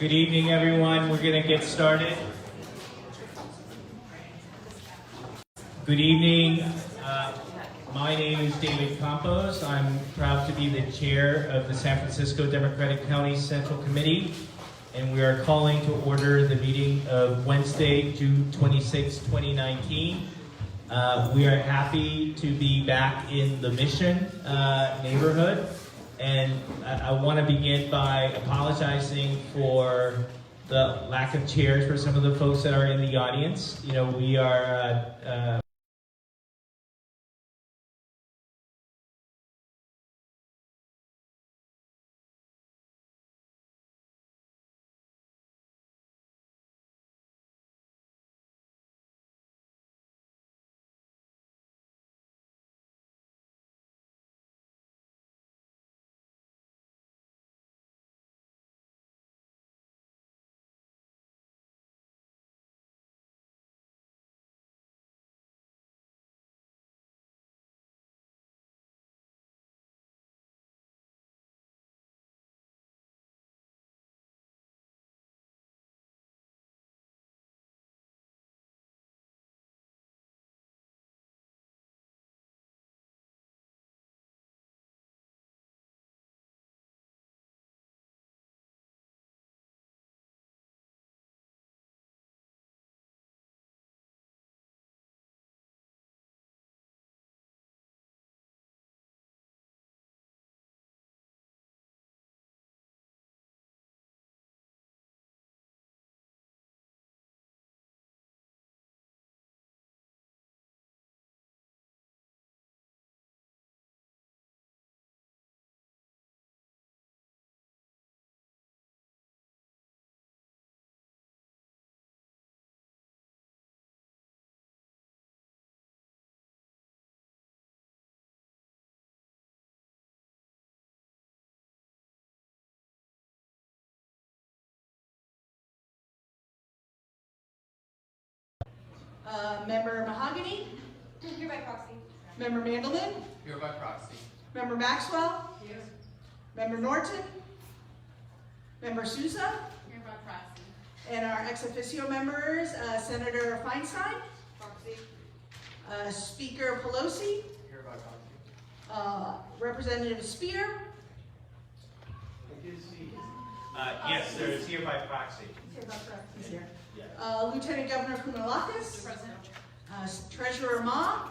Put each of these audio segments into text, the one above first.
Good evening, everyone. We're going to get started. Good evening. My name is David Campos. I'm proud to be the chair of the San Francisco Democratic County Central Committee, and we are calling to order the meeting of Wednesday, June 26, 2019. We are happy to be back in the Mission neighborhood, and I want to begin by apologizing for the lack of chairs for some of the folks that are in the audience. You know, we are Member Mahogany? Here by proxy. Member Mandelman? Here by proxy. Member Maxwell? Here. Member Norton? Member Souza? Here by proxy. And our ex officio members, Senator Feinstein? Proxy. Speaker Pelosi? Here by proxy. Representative Spear? yes, there is here by proxy. Here by proxy. He's here. Yeah. Lieutenant Governor Kounalakis? Present. Treasurer Ma?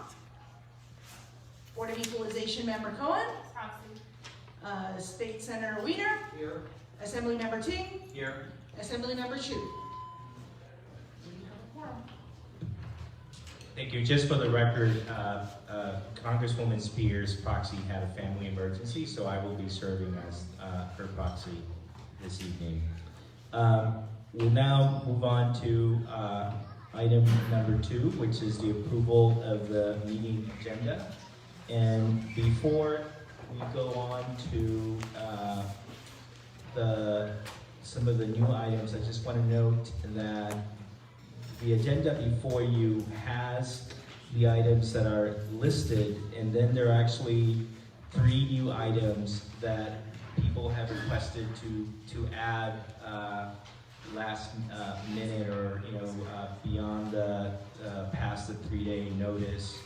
Board of Equalization Member Cohen? Proxy. State Senator Wiener? Here. Assembly Member Ting? Here. Assembly Member Chu? Thank you. Just for the record, Congresswoman Spears' proxy had a family emergency, so I will be serving as her proxy this evening. We'll now move on to item number 2, which is the approval of the meeting agenda. And before we go on to some of the new items, I just want to note that the agenda before you has the items that are listed, and then there are actually 3 new items that people have requested to add last minute, or beyond past the 3-day notice.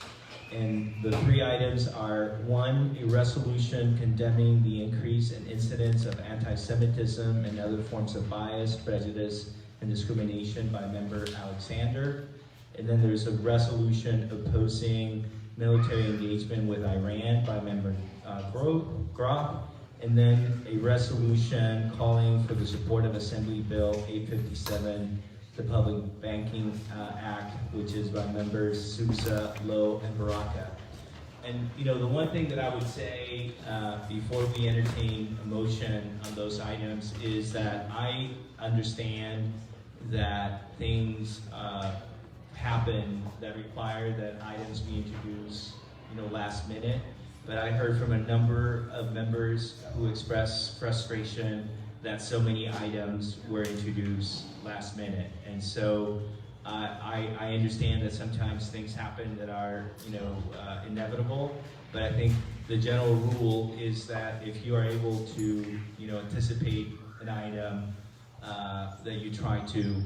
And the 3 items are: 1, a resolution condemning the increase in incidents of anti-Semitism and other forms of bias, prejudice, and discrimination by Member Alexander. And then there's a resolution opposing military engagement with Iran by Member Groff. And then a resolution calling for the support of Assembly Bill 857, the Public Banking Act, which is by Members Souza, Lowe, and Baraka. And the one thing that I would say before we entertain a motion on those items is that I understand that things happen that require that items be introduced, last minute. But I heard from a number of members who expressed frustration that so many items were introduced last minute. And so I understand that sometimes things happen that are, inevitable, but I think the general rule is that if you are able to, anticipate an item that you try to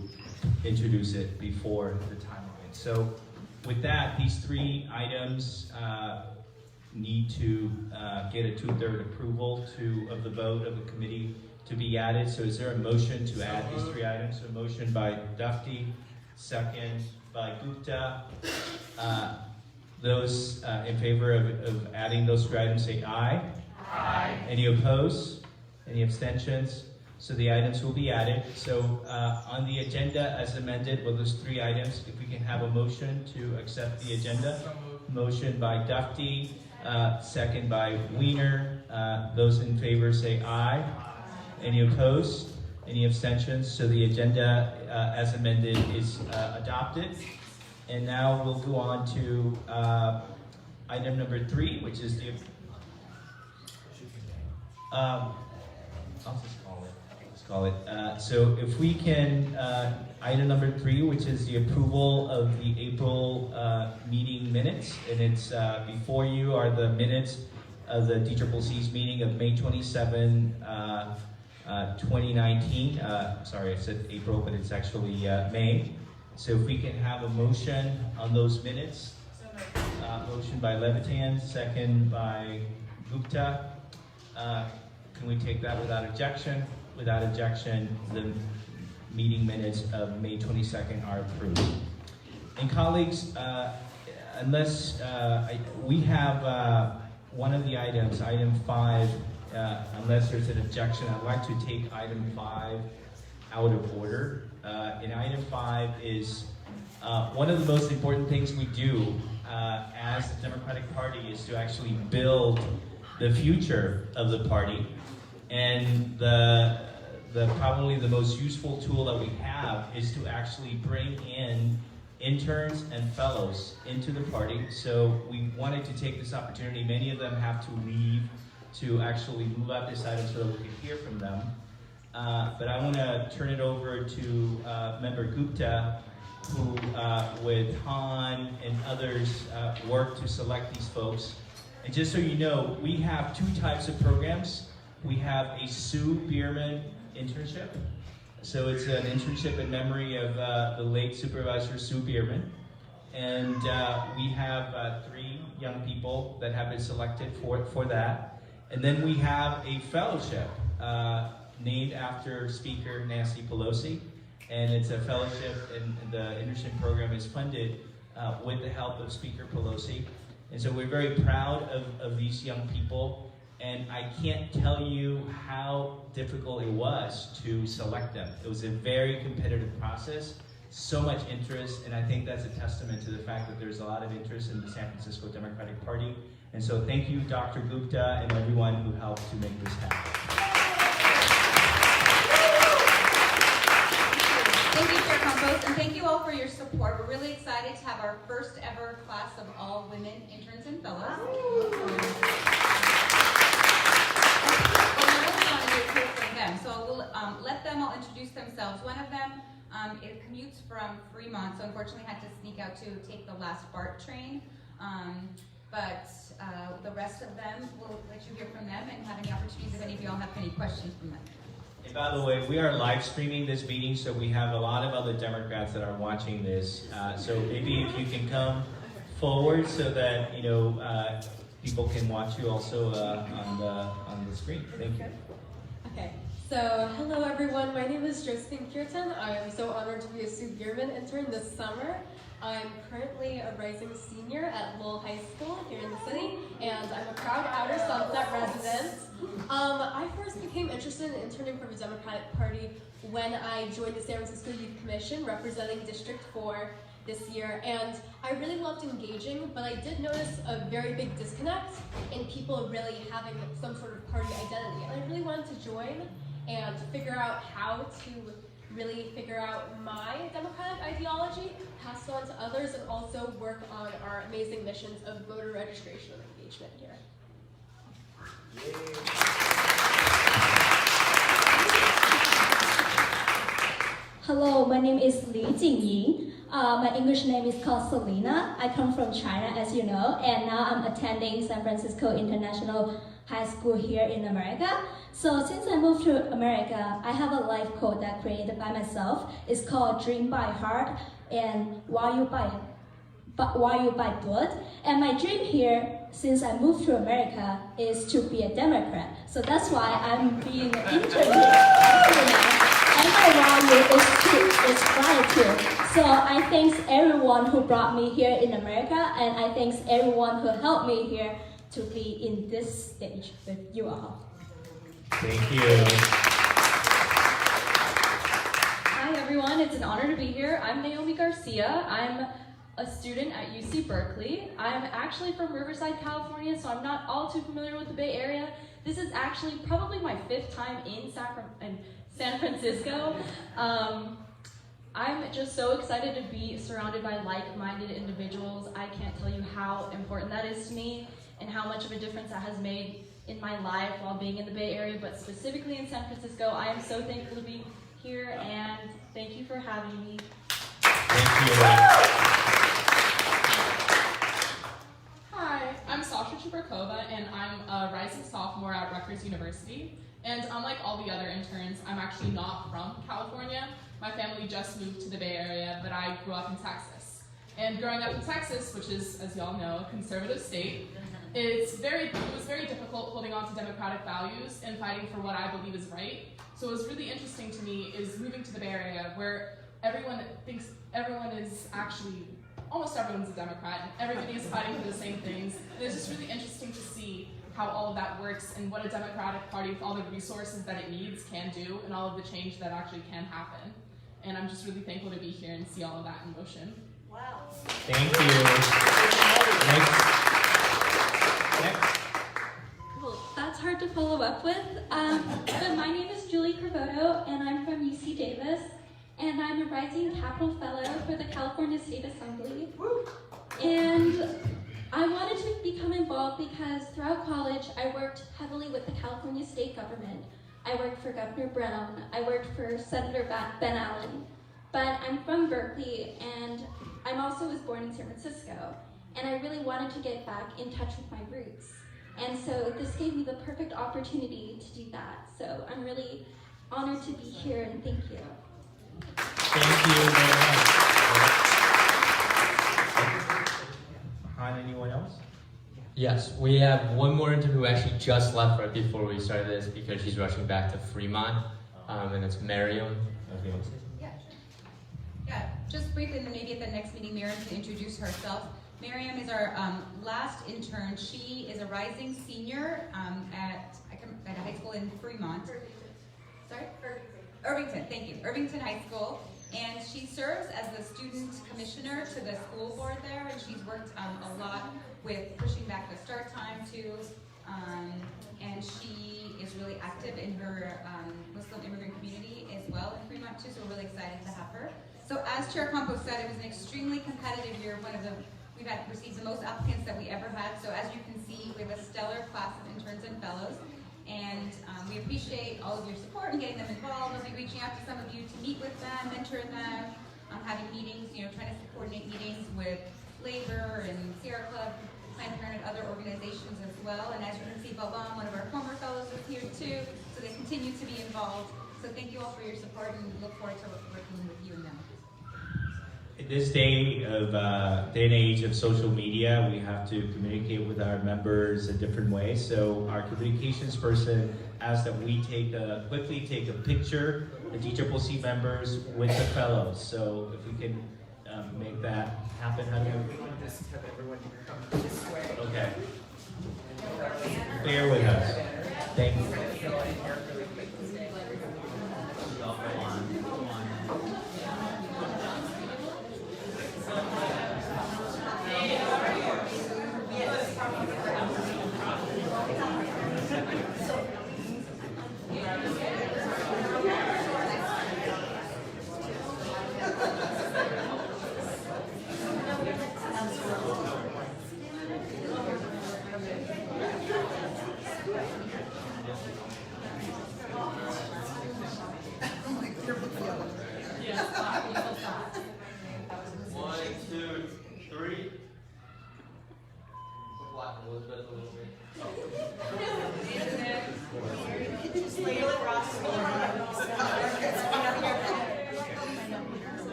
introduce it before the timeline. So with that, these 3 items need to get a 2/3 approval of the vote of the committee to be added. So is there a motion to add these 3 items? A motion by Dufty, second by Gupta. Those in favor of adding those 3 items say aye. Aye. Any opposed? Any abstentions? So the items will be added. So on the agenda as amended with those 3 items, if we can have a motion to accept the agenda. Motion by Dufty, second by Wiener. Those in favor say aye. Any opposed? Any abstentions? So the agenda as amended is adopted. And now we'll go on to item number 3, which is the I'll just call it. So if we can, item number 3, which is the approval of the April meeting minutes, and it's before you are the minutes of the DCCC's meeting of May 27, 2019. Sorry, I said April, but it's actually May. So if we can have a motion on those minutes. Motion by Levitan, second by Gupta. Can we take that without objection? Without objection, the meeting minutes of May 22nd are approved. And colleagues, unless we have one of the items, item 5, unless there's an objection, I'd like to take item 5 out of order. And item 5 is one of the most important things we do as the Democratic Party is to actually build the future of the party. And the probably the most useful tool that we have is to actually bring in interns and fellows into the party. So we wanted to take this opportunity. Many of them have to leave to actually move out this item so that we can hear from them. But I want to turn it over to Member Gupta, who with Han and others worked to select these folks. And just so you know, we have 2 types of programs. We have a Sue Bierman internship. So it's an internship in memory of the late Supervisor Sue Bierman. And we have 3 young people that have been selected for that. And then we have a fellowship named after Speaker Nancy Pelosi. And it's a fellowship, and the internship program is funded with the help of Speaker Pelosi. And so we're very proud of these young people. And I can't tell you how difficult it was to select them. It was a very competitive process, so much interest, and I think that's a testament to the fact that there's a lot of interest in the San Francisco Democratic Party. And so thank you, Dr. Gupta, and everyone who helped to make this happen. Thank you, Chair Campos, and thank you all for your support. We're really excited to have our first ever class of all women interns and fellows. So we'll let them all introduce themselves. One of them it commutes from Fremont, so unfortunately had to sneak out to take the last BART train. But the rest of them, we'll let you hear from them and have any opportunities if any of y'all have any questions from them. And by the way, we are live streaming this meeting, so we have a lot of other Democrats that are watching this. So maybe if you can come forward so that people can watch you also on the screen. Thank you. Okay, so hello everyone, my name is Josephine Kirtan. I am so honored to be a Sue Bierman intern this summer. I'm currently a rising senior at Lowell High School here in the city, and I'm a proud Outer Sunset resident. I first became interested in interning for the Democratic Party when I joined the San Francisco Youth Commission representing District 4 this year, and I really loved engaging, but I did notice a very big disconnect in people really having some sort of party identity. And I really wanted to join and figure out how to really figure out my democratic ideology, pass it on to others, and also work on our amazing missions of voter registration and engagement here. Hello, my name is Li Jingyi. My English name is called Selena. I come from China, as you know, and now I'm attending San Francisco International high school here in America. So since I moved to America, I have a life code that I created by myself. It's called Dream by Heart and While You by Blood. And my dream here, since I moved to America, is to be a Democrat. So that's why I'm being an intern here. And my value is gratitude. So I thank everyone who brought me here in America, and I thank everyone who helped me here to be in this stage with you all. Thank you. Hi everyone, it's an honor to be here. I'm Naomi Garcia. I'm a student at UC Berkeley. I'm actually from Riverside, California, so I'm not all too familiar with the Bay Area. This is actually probably my 5th time in San Francisco. I'm just so excited to be surrounded by like-minded individuals. I can't tell you how important that is to me and how much of a difference that has made in my life while being in the Bay Area, but specifically in San Francisco. I am so thankful to be here, and thank you for having me. Thank you. Hi, I'm Sasha Chubrakova, and I'm a rising sophomore at Rutgers University. And unlike all the other interns, I'm actually not from California. My family just moved to the Bay Area, but I grew up in Texas. And growing up in Texas, which is, as y'all know, a conservative state, it was very difficult holding on to democratic values and fighting for what I believe is right. So what was really interesting to me is moving to the Bay Area, where everyone thinks everyone is actually, almost everyone's a Democrat, and everybody is fighting for the same things. And it's just really interesting to see how all of that works and what a Democratic Party with all the resources that it needs can do and all of the change that actually can happen. And I'm just really thankful to be here and see all of that in motion. Wow. Thank you. Next. Well, that's hard to follow up with. But my name is Julie Carvoto, and I'm from UC Davis, and I'm a Rising Capital Fellow for the California State Assembly. And I wanted to become involved because throughout college, I worked heavily with the California state government. I worked for Governor Brown. I worked for Senator Ben Allen. But I'm from Berkeley, and I also was born in San Francisco. And I really wanted to get back in touch with my roots. And so this gave me the perfect opportunity to do that. So I'm really honored to be here, and thank you. Thank you very much. Han, anyone else? Yes, we have one more intern who actually just left right before we started this because she's rushing back to Fremont, and it's Miriam. Okay. Yeah, sure. Yeah, just briefly, and then maybe at the next meeting, Miriam can introduce herself. Miriam is our last intern. She is a rising senior at a high school in Fremont. Sorry? Irvington, thank you. Irvington High School. And she serves as the student commissioner to the school board there, and she's worked a lot with pushing back the start time too. And she is really active in her Muslim immigrant community as well in Fremont too, so we're really excited to have her. So as Chair Campos said, it was an extremely competitive year. We've received the most applicants that we ever had. So as you can see, we have a stellar class of interns and fellows. And we appreciate all of your support in getting them involved. We'll be reaching out to some of you to meet with them, mentor them, having meetings, trying to coordinate meetings with Labor and Sierra Club, Planned Parenthood, other organizations as well. And as you can see, Balam, one of our former fellows, is here too. So they continue to be involved. So thank you all for your support, and look forward to working with you and them. In this day and age of social media, we have to communicate with our members in different ways. So our communications person asked that we quickly take a picture, the DCCC members with the fellows. So if we can make that happen, how do we Just have everyone come this way. Okay. Bear with us. Thank you.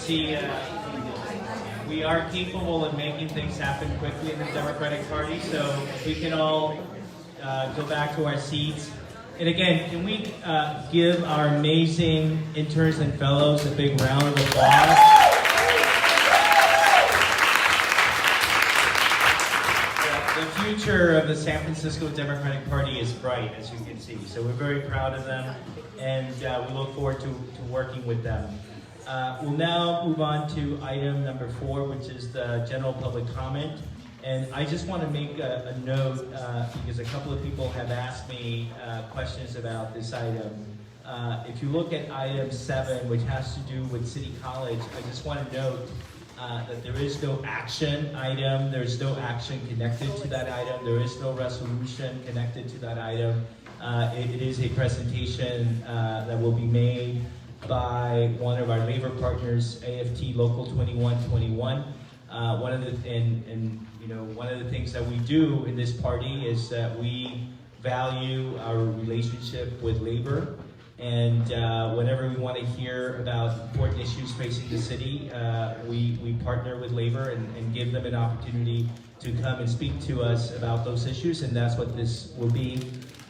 see, we are capable of making things happen quickly in the Democratic Party, so if we can all go back to our seats. And again, can we give our amazing interns and fellows a big round of applause? The future of the San Francisco Democratic Party is bright, as you can see. So we're very proud of them, and we look forward to working with them. We'll now move on to item number 4, which is the general public comment. And I just want to make a note, because a couple of people have asked me questions about this item. If you look at item 7, which has to do with City College, I just want to note that there is no action item, there's no action connected to that item, there is no resolution connected to that item. It is a presentation that will be made by one of our labor partners, AFT Local 2121. One of the things that we do in this party is that we value our relationship with labor, and whenever we want to hear about important issues facing the city, we partner with labor and give them an opportunity to come and speak to us about those issues, and that's what this will be.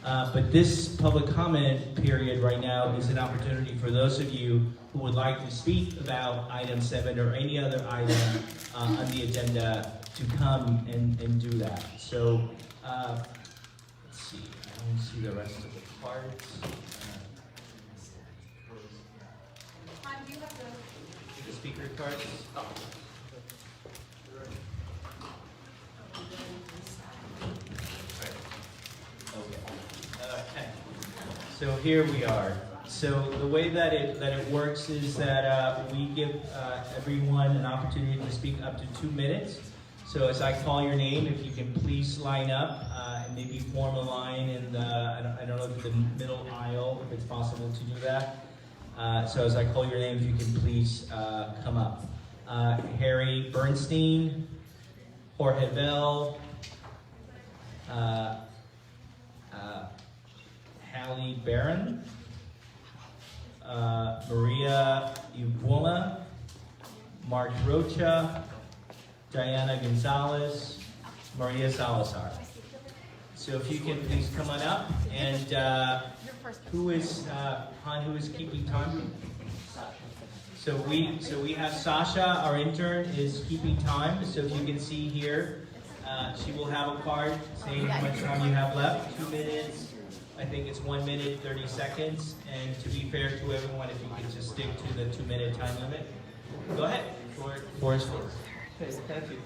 But this public comment period right now is an opportunity for those of you who would like to speak about item 7 or any other item on the agenda to come and do that. So let's see, I don't see the rest of the parts. Do you have The speaker cards? Oh. Okay. So here we are. So the way that it works is that we give everyone an opportunity to speak up to 2 minutes. So as I call your name, if you can please line up and maybe form a line in the, I don't know if the middle aisle, if it's possible to do that. So as I call your name, if you can please come up. Harry Bernstein, Jorge Bell, Hallie Barron, Maria Ubula, Mark Rocha, Diana Gonzalez, Maria Salazar. So if you can please come on up, and who is keeping time? So we have Sasha, our intern, is keeping time. So if you can see here, she will have a card saying how much time you have left. 2 minutes. I think it's 1 minute, 30 seconds. And to be fair to everyone, if you could just stick to the 2-minute time limit. Go ahead. Floor is yours. Okay, thank you.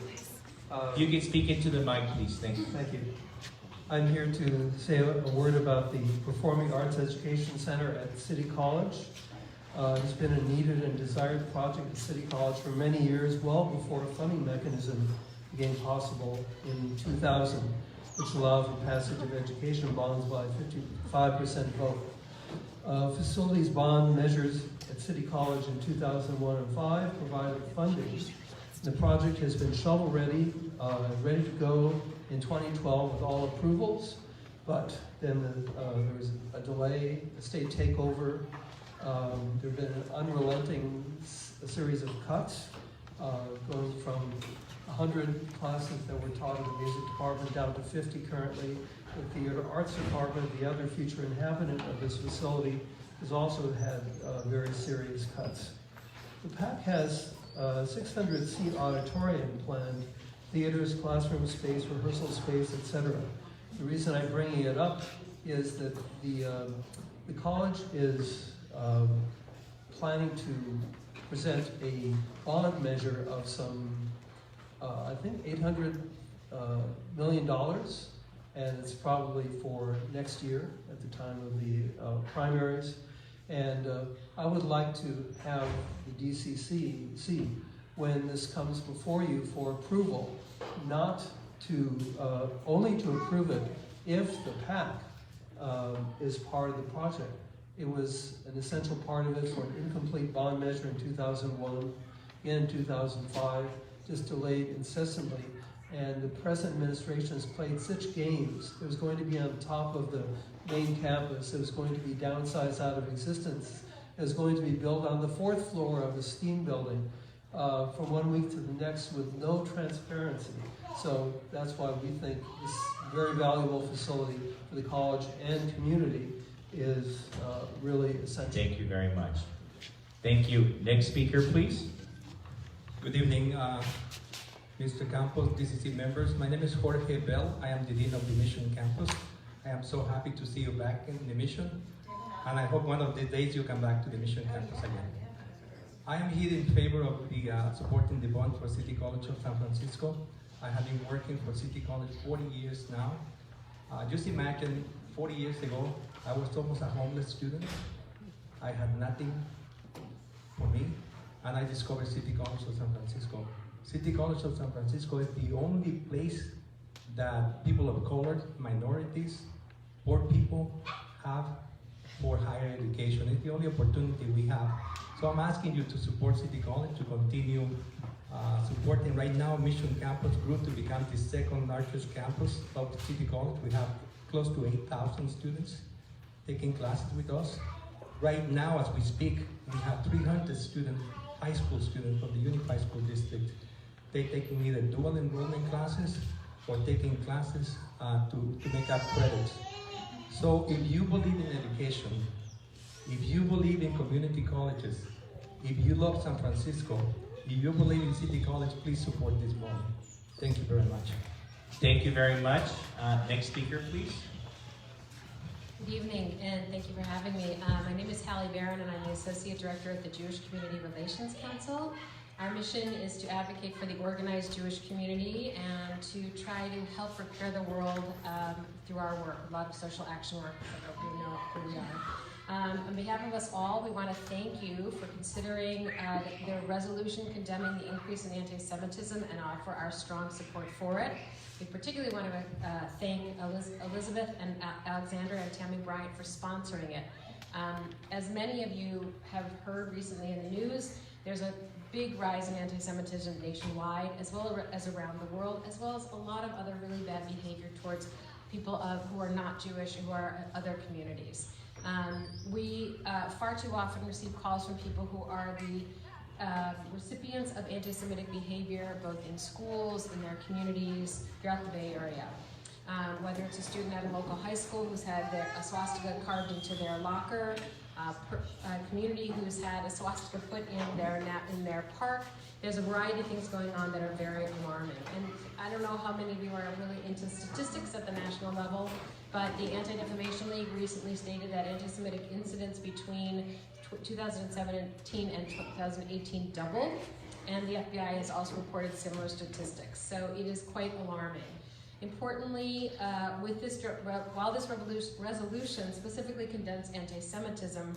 You can speak into the mic, please. Thank you. Thank you. I'm here to say a word about the Performing Arts Education Center at City College. It's been a needed and desired project at City College for many years, well before a funding mechanism became possible in 2000, which allowed the passage of education bonds by 55% vote. Facilities bond measures at City College in 2001 and 5 provided funding. The project has been shovel-ready, ready to go in 2012 with all approvals, but then there was a delay, a state takeover. There have been an unrelenting series of cuts, going from 100 classes that were taught in the music department down to 50 currently. The theater arts department, the other future inhabitant of this facility, has also had very serious cuts. The PAC has 600-seat auditorium planned, theaters, classroom space, rehearsal space, etc. The reason I'm bringing it up is that the college is planning to present a bond measure of some, I think, $800 million, and it's probably for next year at the time of the primaries. And I would like to have the DCCC, when this comes before you for approval, not to, only to approve it if the PAC is part of the project. It was an essential part of it for an incomplete bond measure in 2001, in 2005, just delayed incessantly. And the present administration has played such games. It was going to be on top of the main campus. It was going to be downsized out of existence. It was going to be built on the 4th floor of a STEAM building. from one week to the next with no transparency. So that's why we think this very valuable facility for the college and community is really essential. Thank you very much. Thank you. Next speaker, please. Good evening, Mr. Campos, DCC members. My name is Jorge Bell. I am the Dean of the Mission Campus. I am so happy to see you back in the Mission, and I hope one of these days you come back to the Mission Campus again. I am here in favor of the supporting the bond for City College of San Francisco. I have been working for City College 40 years now. Just imagine 40 years ago, I was almost a homeless student. I had nothing for me, and I discovered City College of San Francisco. City College of San Francisco is the only place that people of color, minorities, poor people have for higher education. It's the only opportunity we have. So I'm asking you to support City College, to continue supporting. Right now, Mission Campus grew to become the second largest campus of City College. We have close to 8,000 students taking classes with us. Right now, as we speak, we have 300 students, high school students from the Unified School District. They're taking either dual enrollment classes or taking classes to make up credits. So if you believe in education, if you believe in community colleges, if you love San Francisco, if you believe in City College, please support this moment. Thank you very much. Thank you very much. Next speaker, please. Good evening, and thank you for having me. My name is Hallie Barron, and I'm the Associate Director at the Jewish Community Relations Council. Our mission is to advocate for the organized Jewish community and to try to help prepare the world through our work, a lot of social action work, so you know who we are. On behalf of us all, we want to thank you for considering the resolution condemning the increase in anti-Semitism and offer our strong support for it. We particularly want to thank Elizabeth and Alexander and Tammy Bryant for sponsoring it. As many of you have heard recently in the news, there's a big rise in anti-Semitism nationwide, as well as around the world, as well as a lot of other really bad behavior towards people who are not Jewish, who are other communities. We far too often receive calls from people who are the recipients of anti-Semitic behavior, both in schools, in their communities, throughout the Bay Area. Whether it's a student at a local high school who's had a swastika carved into their locker, a community who's had a swastika put in their park. There's a variety of things going on that are very alarming. And I don't know how many of you are really into statistics at the national level, but the Anti-Defamation League recently stated that anti-Semitic incidents between 2017 and 2018 doubled, and the FBI has also reported similar statistics. So it is quite alarming. Importantly, while this resolution specifically condemns anti-Semitism,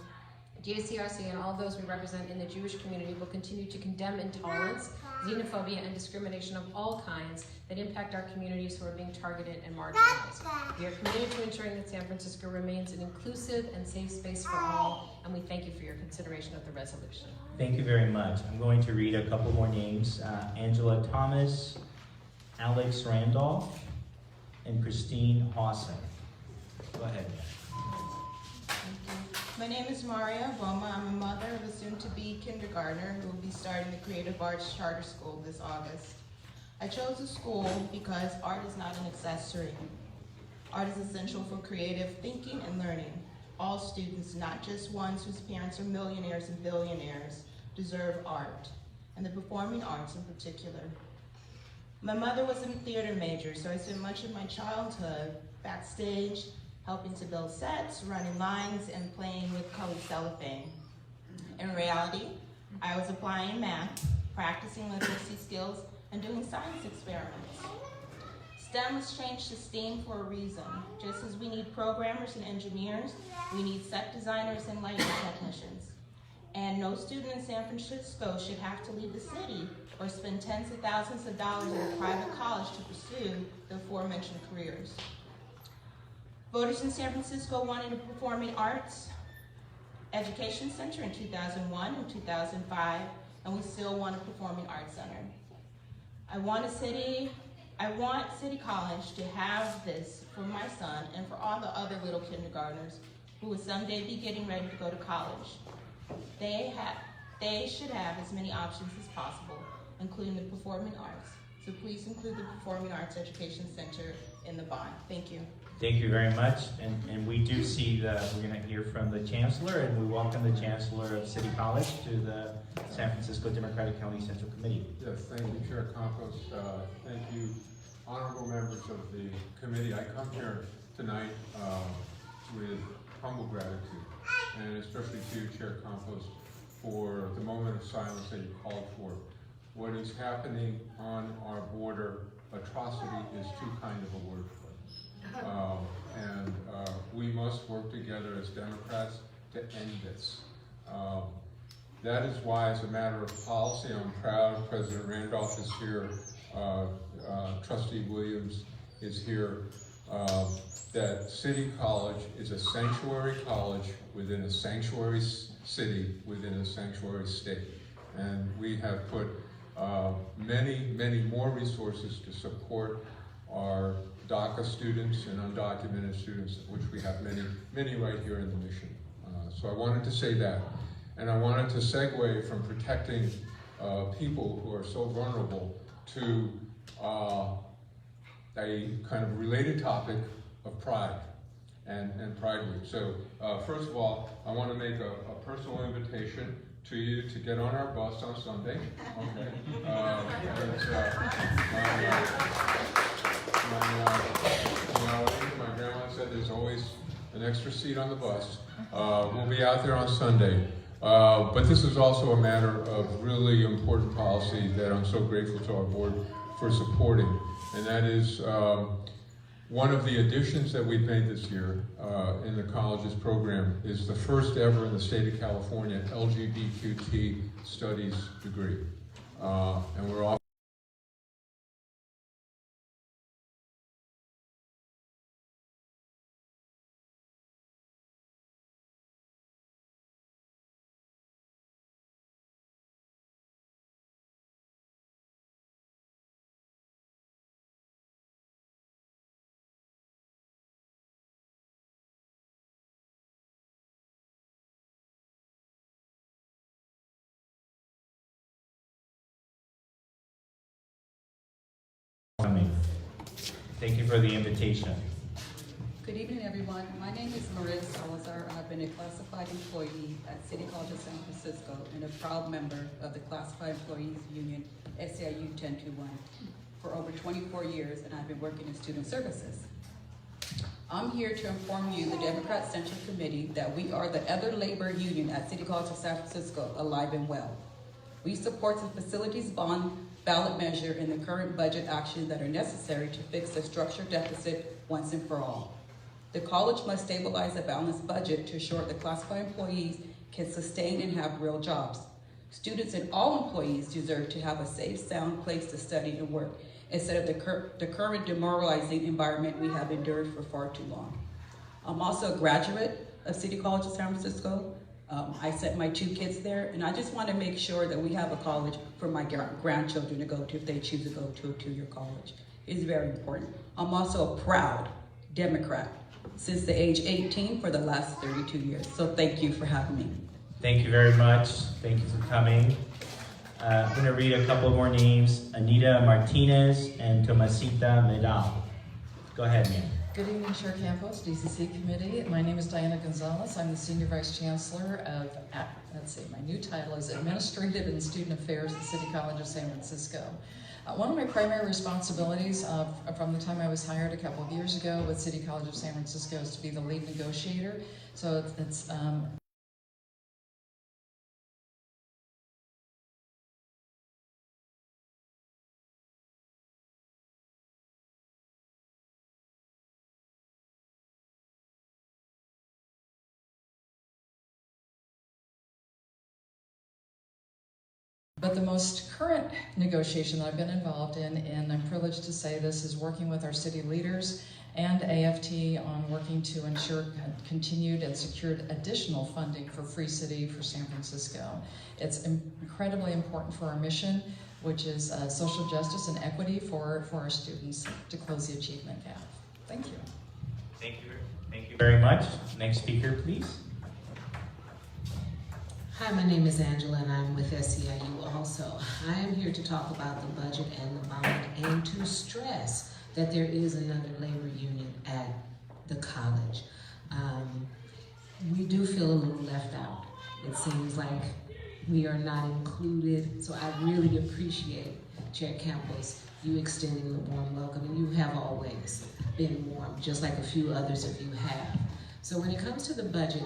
JCRC and all those we represent in the Jewish community will continue to condemn intolerance, xenophobia, and discrimination of all kinds that impact our communities who are being targeted and marginalized. We are committed to ensuring that San Francisco remains an inclusive and safe space for all, and we thank you for your consideration of the resolution. Thank you very much. I'm going to read a couple more names. Angela Thomas, Alex Randolph, and Christine Hawson. Go ahead. My name is Maria Boma. I'm a mother of a soon-to-be kindergartner who will be starting the Creative Arts Charter School this August. I chose the school because art is not an accessory. Art is essential for creative thinking and learning. All students, not just ones whose parents are millionaires and billionaires, deserve art, and the performing arts in particular. My mother was a theater major, so I spent much of my childhood backstage, helping to build sets, running lines, and playing with colored cellophane. In reality, I was applying math, practicing literacy skills, and doing science experiments. STEM was changed to STEAM for a reason. Just as we need programmers and engineers, we need set designers and lighting technicians. And no student in San Francisco should have to leave the city or spend tens of thousands of dollars at a private college to pursue the aforementioned careers. Voters in San Francisco wanted a performing arts education center in 2001 and 2005, and we still want a performing arts center. I want City College to have this for my son and for all the other little kindergartners who will someday be getting ready to go to college. They They should have as many options as possible, including the performing arts. So please include the Performing Arts Education Center in the bond. Thank you. Thank you very much. And we do see that we're going to hear from the Chancellor, and we welcome the Chancellor of City College to the San Francisco Democratic County Central Committee. Yes, thank you, Chair Campos. Thank you, honorable members of the committee. I come here tonight with humble gratitude, and especially to you, Chair Campos, for the moment of silence that you called for. What is happening on our border, atrocity is too kind of a word for it. We must work together as Democrats to end this. That is why, as a matter of policy, I'm proud President Randolph is here, Trustee Williams is here, that City College is a sanctuary college within a sanctuary city, within a sanctuary state. And we have put many more resources to support our DACA students and undocumented students, which we have many right here in the mission. So I wanted to say that. And I wanted to segue from protecting people who are so vulnerable to a kind of related topic of pride and Pride Week. So first of all, I want to make a personal invitation to you to get on our bus on Sunday. Okay. My grandma said there's always an extra seat on the bus. We'll be out there on Sunday. But this is also a matter of really important policy that I'm so grateful to our board for supporting. And that is one of the additions that we've made this year in the college's program is the first ever in the state of California LGBTQ studies degree. And we're off. Thank you for the invitation. Good evening, everyone. My name is Maria Salazar. I've been a classified employee at City College of San Francisco and a proud member of the Classified Employees Union, SAIU 1021, for over 24 years, and I've been working in student services. I'm here to inform you, the Democrat Central Committee, that we are the other labor union at City College of San Francisco, alive and well. We support the facilities bond ballot measure and the current budget actions that are necessary to fix the structural deficit once and for all. The college must stabilize a balanced budget to ensure the classified employees can sustain and have real jobs. Students and all employees deserve to have a safe, sound place to study and work instead of the current demoralizing environment we have endured for far too long. I'm also a graduate of City College of San Francisco. I sent my 2 kids there, and I just want to make sure that we have a college for my grandchildren to go to if they choose to go to a 2-year college. It's very important. I'm also a proud Democrat since the age 18 for the last 32 years. So thank you for having me. Thank you very much. Thank you for coming. I'm going to read a couple more names. Anita Martinez and Tomasita Medal. Go ahead, ma'am. Good evening, Chair Campos, DCC Committee. My name is Diana Gonzalez. I'm the Senior Vice Chancellor of, my new title is Administrative and Student Affairs at City College of San Francisco. One of my primary responsibilities from the time I was hired a couple of years ago with City College of San Francisco is to be the lead negotiator. So it's But the most current negotiation that I've been involved in, and I'm privileged to say this, is working with our city leaders and AFT on working to ensure continued and secured additional funding for Free City for San Francisco. It's incredibly important for our mission, which is social justice and equity for our students to close the achievement gap. Thank you. Thank you very much. Next speaker, please. Hi, my name is Angela and I'm with SEIU also. I am here to talk about the budget and the bond and to stress that there is another labor union at the college. We do feel a little left out. It seems like we are not included, so I really appreciate Chair Campos, you extending the warm welcome, and you have always been warm, just like a few others of you have. So when it comes to the budget,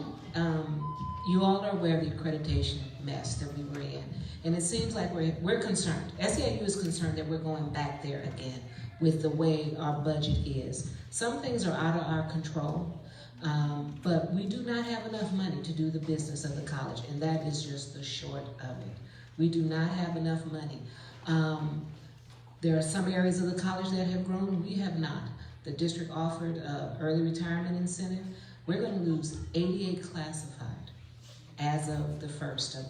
you all are aware of the accreditation mess that we were in. And it seems like we're concerned. SEIU is concerned that we're going back there again with the way our budget is. Some things are out of our control, but we do not have enough money to do the business of the college, and that is just the short of it. We do not have enough money. There are some areas of the college that have grown, we have not. The district offered early retirement incentive. We're going to lose 88 classified as of the 1st of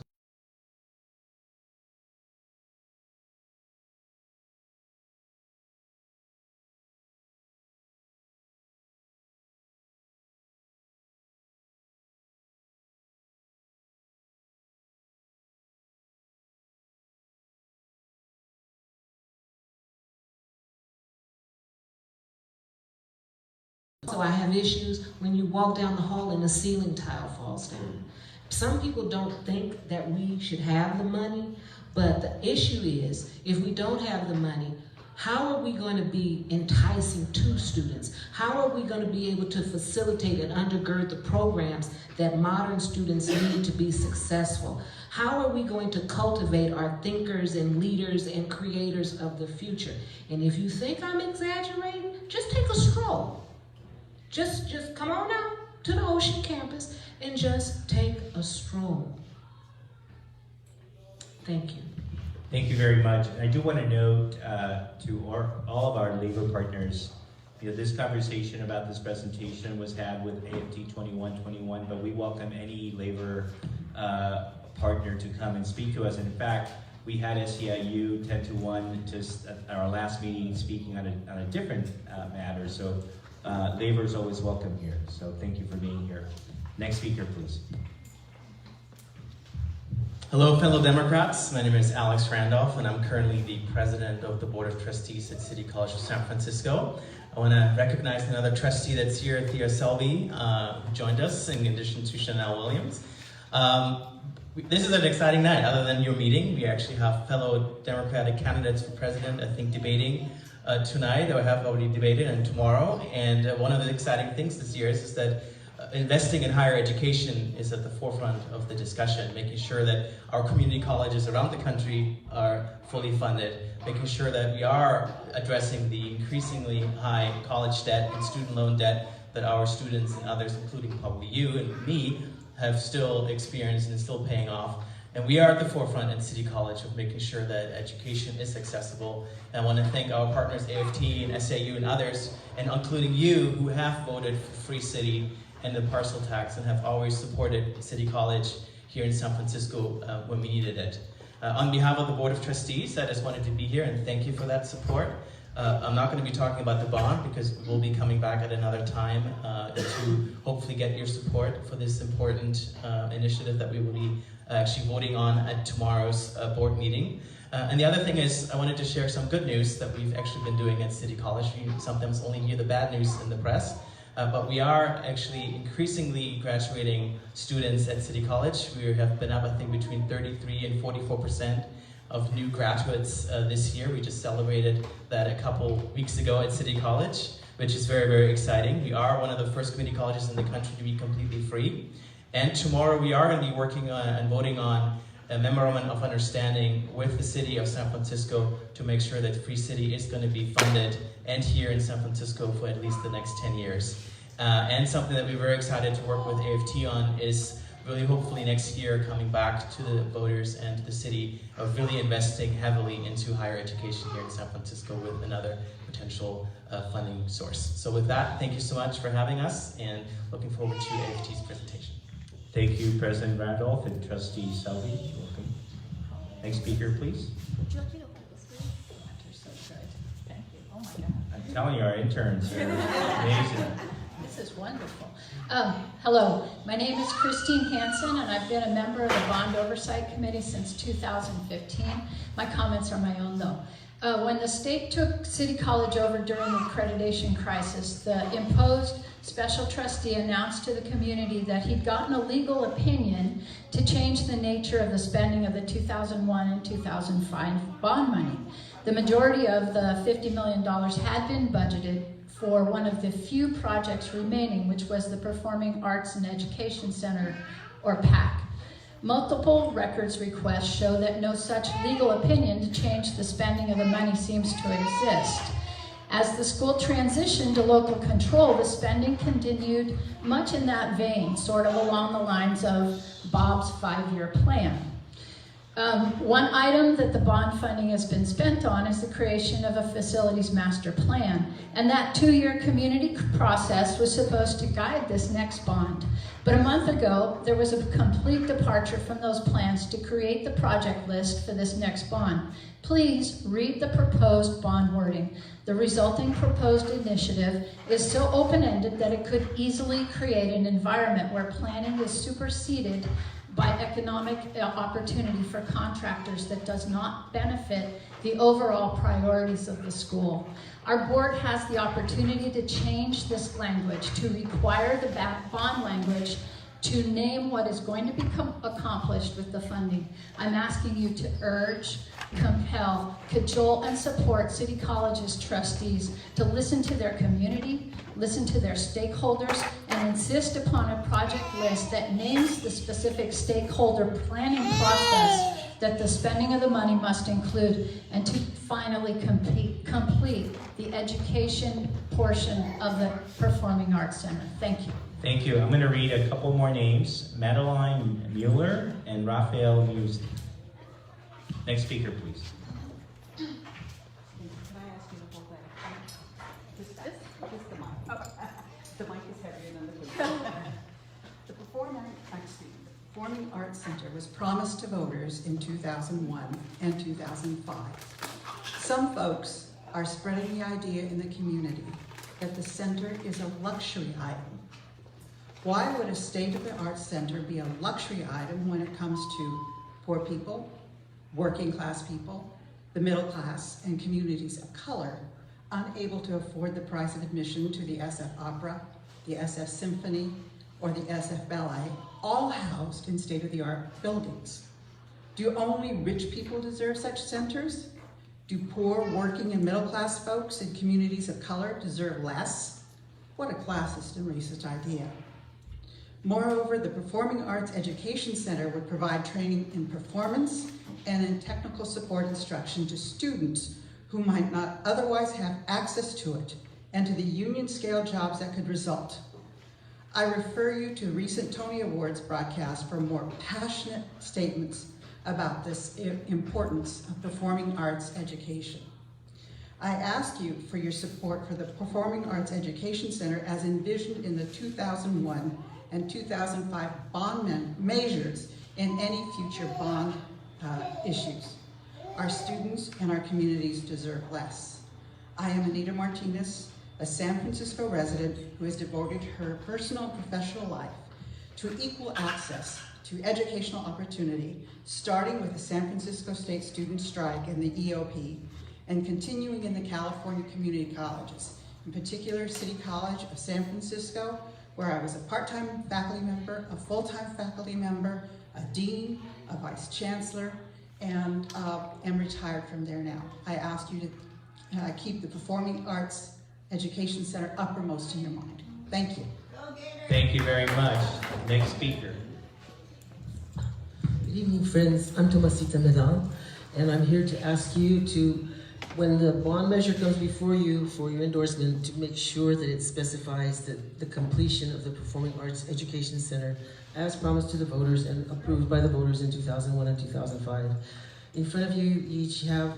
So I have issues when you walk down the hall and the ceiling tile falls down. Some people don't think that we should have the money, but the issue is, if we don't have the money, how are we going to be enticing to students? How are we going to be able to facilitate and undergird the programs that modern students need to be successful? How are we going to cultivate our thinkers and leaders and creators of the future? And if you think I'm exaggerating, just take a stroll. Just come on out to the Ocean campus and just take a stroll. Thank you. Thank you very much. I do want to note to all of our labor partners, this conversation about this presentation was had with AFT 2121, but we welcome any labor partner to come and speak to us. In fact, we had SEIU 10-1 just at our last meeting speaking on a different matter. So labor is always welcome here. So thank you for being here. Next speaker, please. Hello, fellow Democrats. My name is Alex Randolph, and I'm currently the president of the Board of Trustees at City College of San Francisco. I want to recognize another trustee that's here, Thea Selby, who joined us in addition to Chanel Williams. This is an exciting night. Other than your meeting, we actually have fellow Democratic candidates for president, I think, debating tonight, or have already debated, and tomorrow. And one of the exciting things this year is that investing in higher education is at the forefront of the discussion, making sure that our community colleges around the country are fully funded, making sure that we are addressing the increasingly high college debt and student loan debt that our students and others, including probably you and me, have still experienced and still paying off. And we are at the forefront at City College of making sure that education is accessible. And I want to thank our partners, AFT and SAU and others, and including you who have voted for Free City and the parcel tax and have always supported City College here in San Francisco when we needed it. On behalf of the Board of Trustees, I just wanted to be here and thank you for that support. I'm not going to be talking about the bond because we'll be coming back at another time to hopefully get your support for this important initiative that we will be actually voting on at tomorrow's board meeting. And the other thing is, I wanted to share some good news that we've actually been doing at City College. You sometimes only hear the bad news in the press. But we are actually increasingly graduating students at City College. We have been up, I think, between 33 and 44% of new graduates this year. We just celebrated that a couple weeks ago at City College, which is very, very exciting. We are one of the first community colleges in the country to be completely free. And tomorrow we are going to be working on and voting on a memorandum of understanding with the city of San Francisco to make sure that Free City is going to be funded and here in San Francisco for at least the next 10 years. And something that we're very excited to work with AFT on is really hopefully next year coming back to the voters and to the city of really investing heavily into higher education here in San Francisco with another potential funding source. So with that, thank you so much for having us and looking forward to AFT's presentation. Thank you, President Randolph and Trustee Selby. Welcome. Next speaker, please. Would you like me to hold this, please? You're so good. Thank you. Oh my God. I'm telling you, our interns are amazing. This is wonderful. wonderful. Hello, my name is Christine Hansen, and I've been a member of the Bond Oversight Committee since 2015. My comments are my own, though. When the state took City College over during the accreditation crisis, the imposed special trustee announced to the community that he'd gotten a legal opinion to change the nature of the spending of the 2001 and 2005 bond money. The majority of the $50 million had been budgeted for one of the few projects remaining, which was the Performing Arts and Education Center, or PAC. Multiple records requests show that no such legal opinion to change the spending of the money seems to exist. As the school transitioned to local control, the spending continued much in that vein, sort of along the lines of Bob's 5-year plan. One item that the bond funding has been spent on is the creation of a facilities master plan. And that 2-year community process was supposed to guide this next bond. But a month ago, there was a complete departure from those plans to create the project list for this next bond. Please read the proposed bond wording. The resulting proposed initiative is so open-ended that it could easily create an environment where planning is superseded by economic opportunity for contractors that does not benefit the overall priorities of the school. Our board has the opportunity to change this language, to require the bond language to name what is going to become accomplished with the funding. I'm asking you to urge, compel, cajole, and support City College's trustees to listen to their community, listen to their stakeholders, and insist upon a project list that names the specific stakeholder planning process that the spending of the money must include, and to finally complete the education portion of the Performing Arts Center. Thank you. Thank you. I'm going to read a couple more names. Madeline Mueller and Raphael Mused. Next speaker, please. Can I ask you to hold that? Just the mic. Oh, the mic is heavier than the food. The Performing Arts Center was promised to voters in 2001 and 2005. Some folks are spreading the idea in the community that the center is a luxury item. Why would a state-of-the-art center be a luxury item when it comes to poor people, working class people, the middle class, and communities of color unable to afford the price of admission to the SF Opera, the SF Symphony, or the SF Ballet, all housed in state-of-the-art buildings? Do only rich people deserve such centers? Do poor, working, and middle-class folks in communities of color deserve less? What a classist and racist idea. Moreover, the Performing Arts Education Center would provide training in performance and in technical support instruction to students who might not otherwise have access to it, and to the union-scale jobs that could result. I refer you to recent Tony Awards broadcast for more passionate statements about this importance of performing arts education. I ask you for your support for the Performing Arts Education Center as envisioned in the 2001 and 2005 bond measures in any future bond issues. Our students and our communities deserve less. I am Anita Martinez, a San Francisco resident who has devoted her personal and professional life to equal access to educational opportunity, starting with the San Francisco State Student Strike and the EOP, and continuing in the California community colleges, in particular City College of San Francisco, where I was a part-time faculty member, a full-time faculty member, a dean, a vice chancellor, and am retired from there now. I ask you to keep the Performing Arts Education Center uppermost in your mind. Thank you. Thank you very much. Next speaker. Good evening, friends. I'm Tomasita Medal, and I'm here to ask you to, when the bond measure comes before you for your endorsement, to make sure that it specifies that the completion of the Performing Arts Education Center as promised to the voters and approved by the voters in 2001 and 2005. In front of you, you each have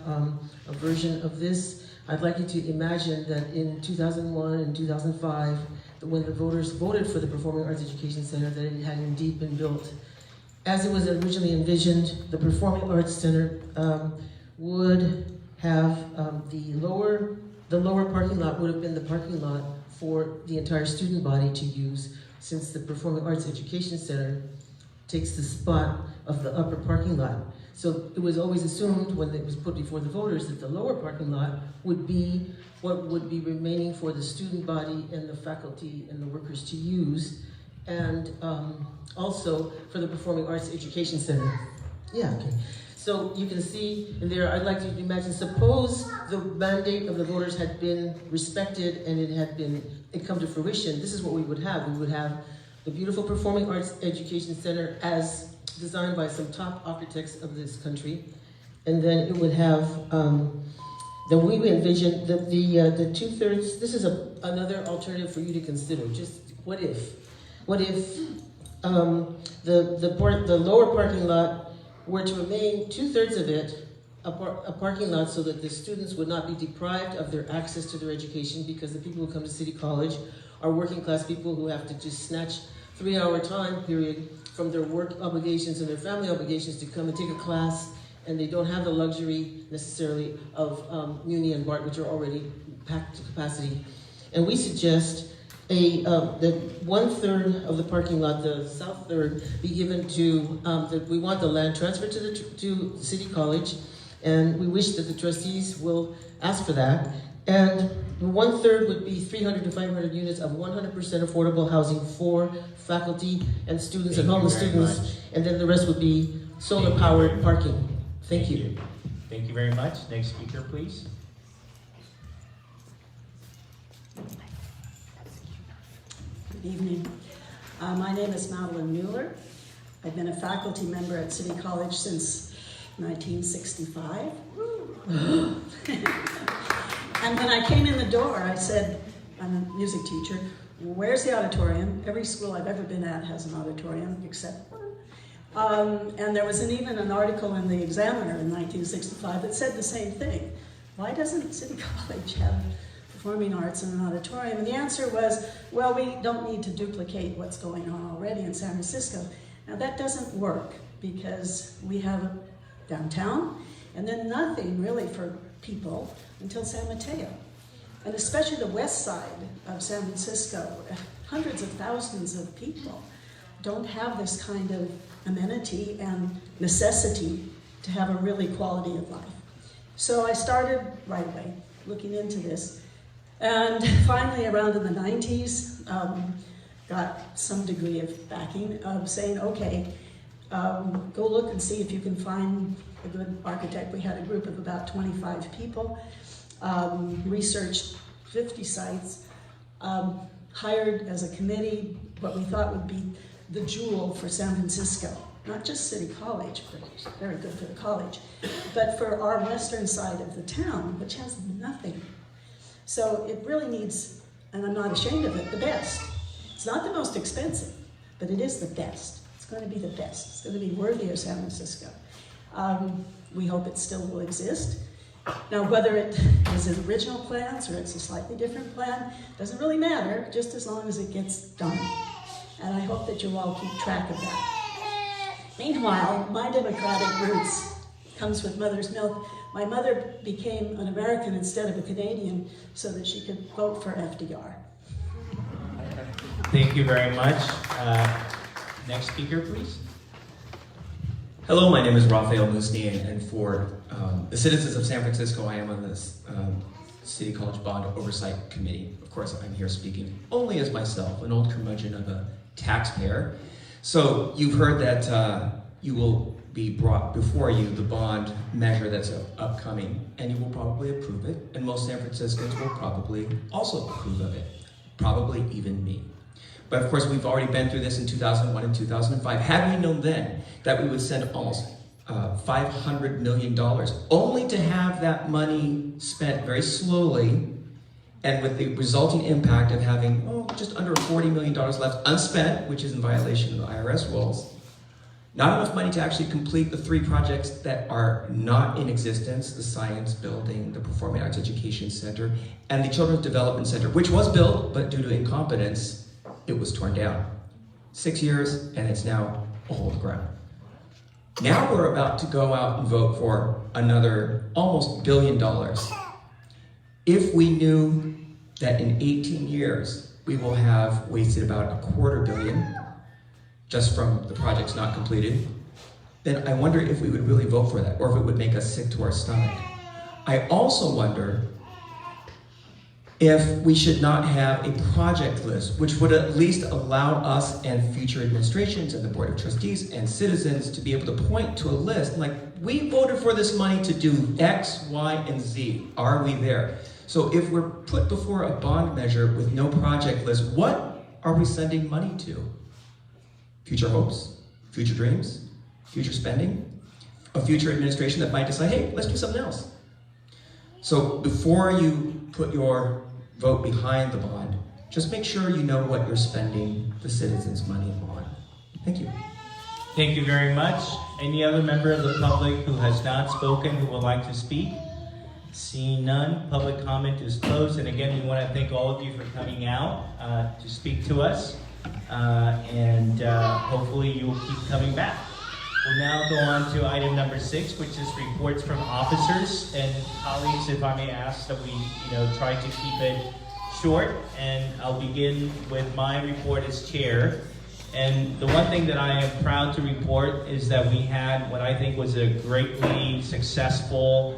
a version of this. I'd like you to imagine that in 2001 and 2005, when the voters voted for the Performing Arts Education Center, that it had indeed been built. As it was originally envisioned, the Performing Arts Center would have the lower parking lot would have been the parking lot for the entire student body to use, since the Performing Arts Education Center takes the spot of the upper parking lot. So it was always assumed when it was put before the voters that the lower parking lot would be what would be remaining for the student body and the faculty and the workers to use, and also for the Performing Arts Education Center. Yeah, okay. So you can see in there, I'd like you to imagine, suppose the mandate of the voters had been respected and it come to fruition. This is what we would have. We would have the beautiful Performing Arts Education Center as designed by some top architects of this country. And then it would have, then we envision the 2/3, this is another alternative for you to consider. Just what if? What if the lower parking lot were to remain 2/3 of it a parking lot, so that the students would not be deprived of their access to their education, because the people who come to City College are working class people who have to just snatch 3-hour time period from their work obligations and their family obligations to come and take a class, and they don't have the luxury necessarily of Muni and BART, which are already packed to capacity. And we suggest that 1/3 of the parking lot, the south third, be given to, we want the land transferred to City College, and we wish that the trustees will ask for that. And 1/3 would be 300 to 500 units of 100% affordable housing for faculty and students and homeless students, and then the rest would be solar-powered parking. Thank you. Thank you very much. Next speaker, please. Good evening. My name is Madeline Mueller. I've been a faculty member at City College since 1965. And when I came in the door, I said, I'm a music teacher, where's the auditorium? Every school I've ever been at has an auditorium, except one. And there was even an article in the Examiner in 1965 that said the same thing. Why doesn't City College have performing arts in an auditorium? And the answer was, well, we don't need to duplicate what's going on already in San Francisco. Now that doesn't work, because we have a downtown, and then nothing really for people until San Mateo. And especially the west side of San Francisco, hundreds of thousands of people don't have this kind of amenity and necessity to have a really quality of life. So I started right away looking into this. And finally, around in the 90s, got some degree of backing of saying, okay, go look and see if you can find a good architect. We had a group of about 25 people, researched 50 sites, hired as a committee what we thought would be the jewel for San Francisco. Not just City College, but it's very good for the college, but for our western side of the town, which has nothing. So it really needs, and I'm not ashamed of it, the best. It's not the most expensive, but it is the best. It's going to be the best. It's going to be worthy of San Francisco. We hope it still will exist. Now, whether it is his original plans or it's a slightly different plan, doesn't really matter, just as long as it gets done. And I hope that you all keep track of that. Meanwhile, my democratic roots comes with mother's milk. My mother became an American instead of a Canadian so that she could vote for FDR. Thank you very much. Next speaker, please. Hello, my name is Rafael Musni, and for the citizens of San Francisco, I am on this City College Bond Oversight Committee. Of course, I'm here speaking only as myself, an old curmudgeon of a taxpayer. So you've heard that you will be brought before you the bond measure that's upcoming, and you will probably approve it, and most San Franciscans will probably also approve of it, probably even me. But of course, we've already been through this in 2001 and 2005. Had we known then that we would send almost $500 million, only to have that money spent very slowly, and with the resulting impact of having just under $40 million left unspent, which is in violation of the IRS rules, not enough money to actually complete the 3 projects that are not in existence, the Science Building, the Performing Arts Education Center, and the Children's Development Center, which was built, but due to incompetence, it was torn down. 6 years, and it's now a hole in the ground. Now we're about to go out and vote for another almost $1 billion. If we knew that in 18 years, we will have wasted about $250 million just from the projects not completed, then I wonder if we would really vote for that, or if it would make us sick to our stomach. I also wonder if we should not have a project list, which would at least allow us and future administrations and the Board of Trustees and citizens to be able to point to a list, like, we voted for this money to do X, Y, and Z. Are we there? So if we're put before a bond measure with no project list, what are we sending money to? Future hopes? Future dreams? Future spending? A future administration that might decide, hey, let's do something else. So before you put your vote behind the bond, just make sure you know what you're spending the citizens' money on. Thank you. Thank you very much. Any other member of the public who has not spoken who would like to speak? Seeing none, public comment is closed. And again, we want to thank all of you for coming out to speak to us. Hopefully you will keep coming back. We'll now go on to item number 6, which is reports from officers. And colleagues, if I may ask that we try to keep it short. And I'll begin with my report as chair. And the one thing that I am proud to report is that we had what I think was a greatly successful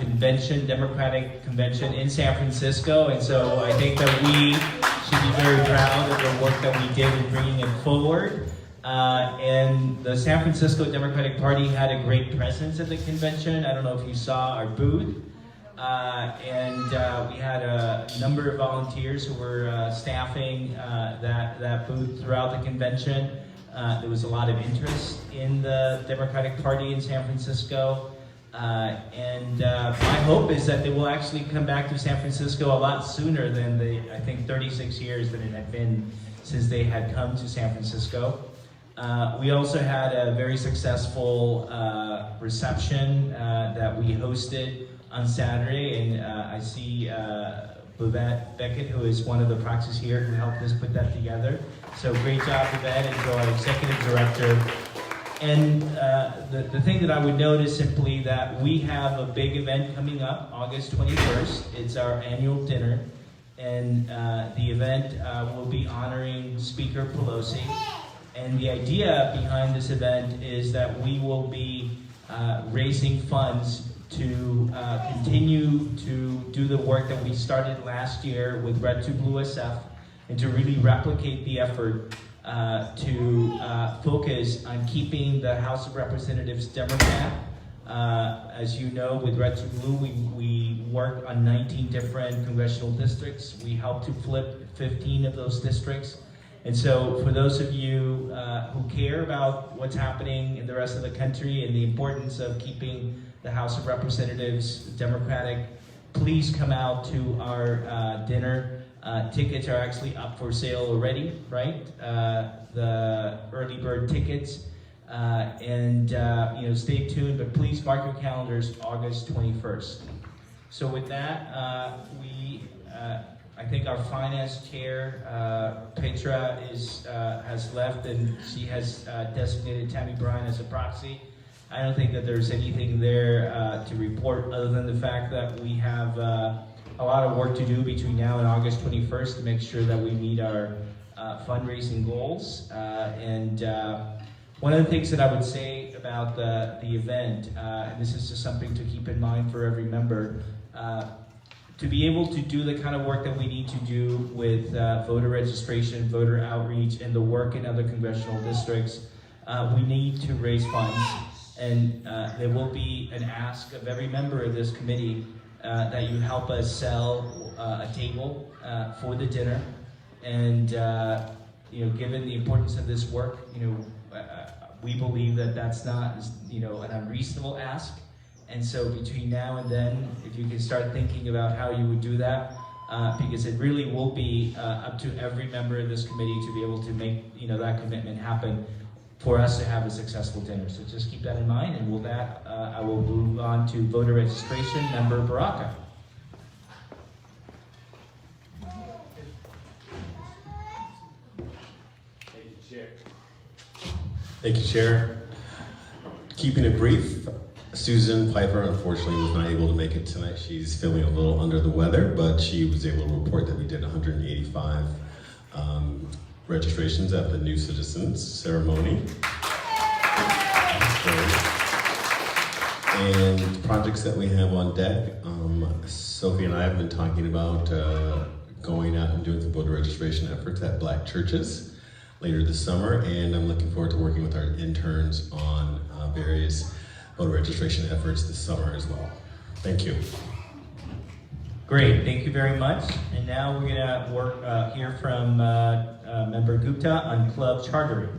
convention, Democratic convention in San Francisco. And so I think that we should be very proud of the work that we did in bringing it forward. And the San Francisco Democratic Party had a great presence at the convention. I don't know if you saw our booth. We had a number of volunteers who were staffing that booth throughout the convention. There was a lot of interest in the Democratic Party in San Francisco. My hope is that they will actually come back to San Francisco a lot sooner than I think 36 years that it had been since they had come to San Francisco. We also had a very successful reception that we hosted on Saturday, and I see Bobette Beckett, who is one of the proxies here, who helped us put that together. So great job, Bobette, and to our executive director. And the thing that I would note is simply that we have a big event coming up, August 21st. It's our annual dinner, and the event will be honoring Speaker Pelosi. And the idea behind this event is that we will be raising funds to continue to do the work that we started last year with Red 2 Blue SF, and to really replicate the effort to focus on keeping the House of Representatives Democrat. As you know, with Red 2 Blue, we work on 19 different congressional districts. We helped to flip 15 of those districts. And so for those of you who care about what's happening in the rest of the country and the importance of keeping the House of Representatives Democratic, please come out to our dinner. Tickets are actually up for sale already, right? The early bird tickets. Stay tuned, but please mark your calendars August 21st. So with that, I think our finance chair, Petra, has left, and she has designated Tammy Bryan as a proxy. I don't think that there's anything there to report other than the fact that we have a lot of work to do between now and August 21st to make sure that we meet our fundraising goals. One of the things that I would say about the event, and this is just something to keep in mind for every member, to be able to do the kind of work that we need to do with voter registration, voter outreach, and the work in other congressional districts, we need to raise funds. And there will be an ask of every member of this committee that you help us sell a table for the dinner. And given the importance of this work, we believe that that's not an unreasonable ask. And so between now and then, if you can start thinking about how you would do that, because it really will be up to every member of this committee to be able to make that commitment happen for us to have a successful dinner. So just keep that in mind, and with that, I will move on to voter registration. Member Baraka. Thank you, Chair. Thank you, Chair. Keeping it brief, Susan Piper unfortunately was not able to make it tonight. She's feeling a little under the weather, but she was able to report that we did 185 registrations at the New Citizens ceremony. And projects that we have on deck, Sophie and I have been talking about going out and doing some voter registration efforts at Black churches later this summer, and I'm looking forward to working with our interns on various voter registration efforts this summer as well. Thank you. Great, thank you very much. And now we're gonna hear from Member Gupta on club chartering.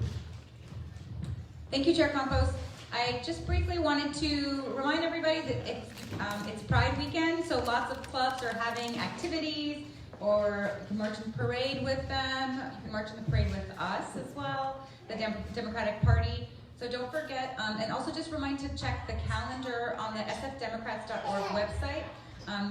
Thank you, Chair Campos. I just briefly wanted to remind everybody that it's Pride weekend, so lots of clubs are having activities, or you can march in the parade with them. You can march in the parade with us as well, the Democratic Party. So don't forget, and also just remind to check the calendar on the sfdemocrats.org website.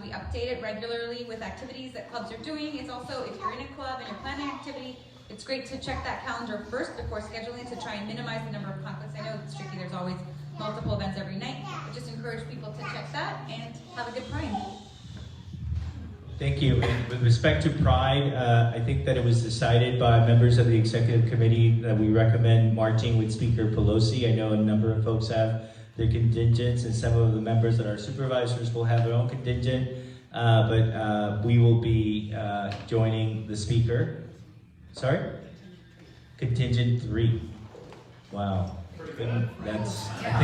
We update it regularly with activities that clubs are doing. It's also, if you're in a club and you're planning an activity, it's great to check that calendar first before scheduling to try and minimize the number of conflicts. I know it's tricky, there's always multiple events every night, but just encourage people to check that and have a good Pride. Thank you. And with respect to Pride, I think that it was decided by members of the executive committee that we recommend marching with Speaker Pelosi. I know a number of folks have their contingents, and some of the members that are supervisors will have their own contingent, but we will be joining the Speaker. Sorry? Contingent 3. Wow. That's, I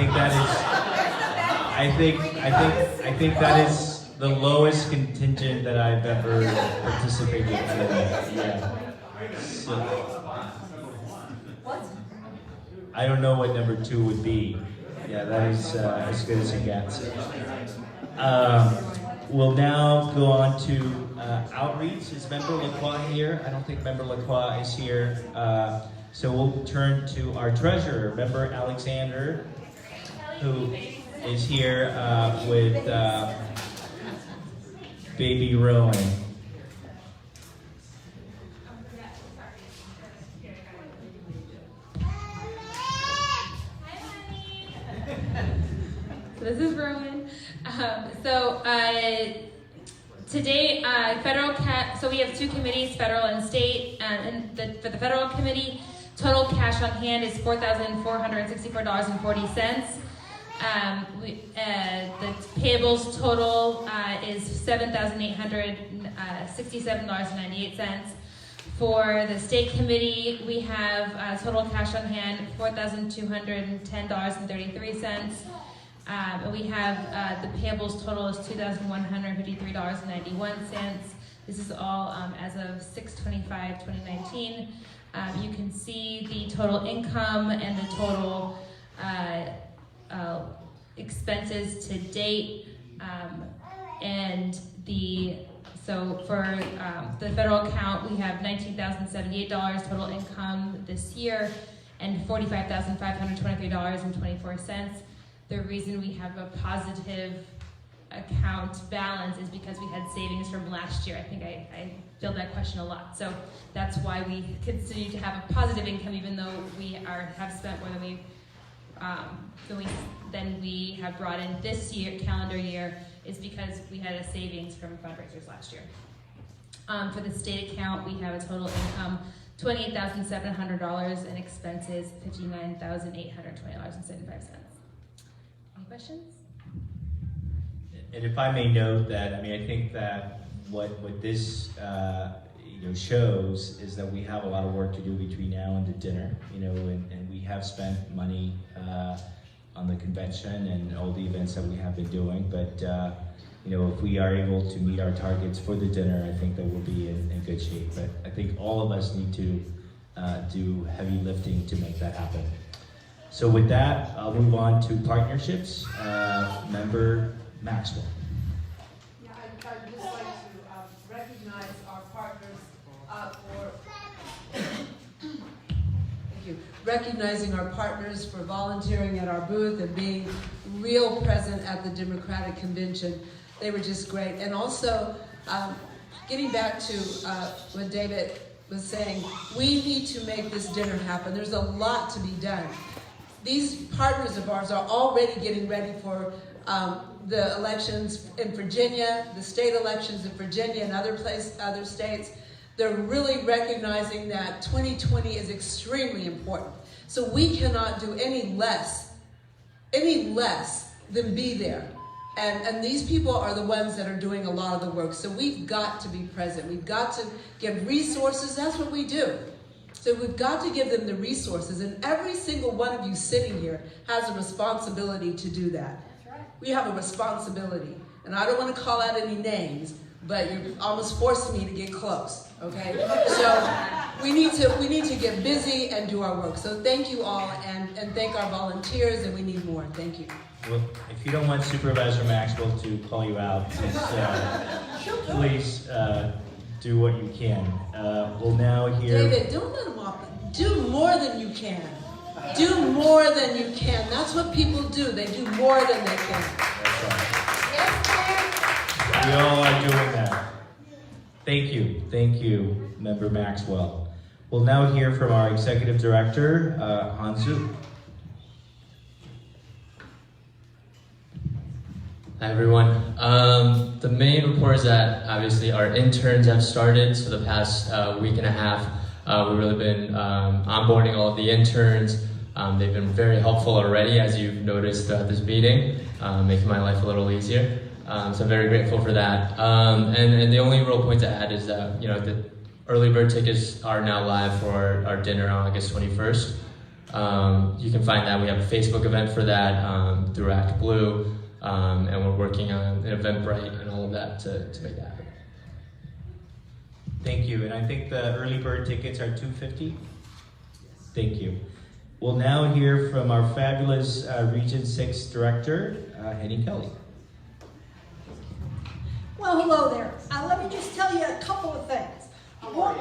think that is the lowest contingent that I've ever participated in. Yeah. So, I don't know what number 2 would be. Yeah, that is as good as it gets. We'll now go on to outreach. Is Member Lacroix here? I don't think Member Lacroix is here. So we'll turn to our treasurer, Member Alexander, who is here with Baby Rowan. This is Rowan. Today, so we have 2 committees, federal and state, and for the federal committee, total cash on hand is $4,464.40. The payables total is $7,867.98. For the state committee, we have total cash on hand $4,210.33. And we have the payables total is $2,153.91. This is all as of 6/25/2019. You can see the total income and the total expenses to date, so for the federal account, we have $19,078 total income this year and $45,523.24. The reason we have a positive account balance is because we had savings from last year. I think I filled that question a lot. So that's why we continue to have a positive income, even though we have spent more than we have brought in this year, calendar year, is because we had a savings from fundraisers last year. For the state account, we have a total income $28,700 and expenses $59,820.75. Any questions? And if I may note that, I think that what this shows is that we have a lot of work to do between now and the dinner, and we have spent money on the convention and all the events that we have been doing, but if we are able to meet our targets for the dinner, I think that we'll be in good shape. But I think all of us need to do heavy lifting to make that happen. So with that, I'll move on to partnerships. Member Maxwell. Yeah, I'd just like to recognize our partners thank you. Recognizing our partners for volunteering at our booth and being real present at the Democratic Convention. They were just great. And also, getting back to what David was saying, we need to make this dinner happen. There's a lot to be done. these partners of ours are already getting ready for the elections in Virginia, the state elections in Virginia and other states. They're really recognizing that 2020 is extremely important. So we cannot do any less than be there. And these people are the ones that are doing a lot of the work. So we've got to be present. We've got to give resources. That's what we do. So we've got to give them the resources. And every single one of you sitting here has a responsibility to do that. That's right. We have a responsibility. And I don't want to call out any names, but you're almost forcing me to get close. Okay? So we need to get busy and do our work. So thank you all, and thank our volunteers, and we need more. Thank you. Well, if you don't want Supervisor Maxwell to call you out, please do what you can. We'll now hear... David, don't let him off. Do more than you can. Do more than you can. That's what people do. They do more than they can. That's right. Yes, we all are doing that. Thank you. Thank you, Member Maxwell. We'll now hear from our Executive Director, Hansu. Hi everyone. The main report is that obviously our interns have started. So the past week and a half, we've really been onboarding all of the interns. They've been very helpful already, as you've noticed throughout this meeting, making my life a little easier. So I'm very grateful for that. And the only real point to add is that the early bird tickets are now live for our dinner on August 21st. You can find that. We have a Facebook event for that through Act Blue. And we're working on an Eventbrite and all of that to make that happen. Thank you. And I think the early bird tickets are $250. Thank you. We'll now hear from our fabulous Region 6 Director, Henny Kelly. Well, hello there. Let me just tell you a couple of things. What,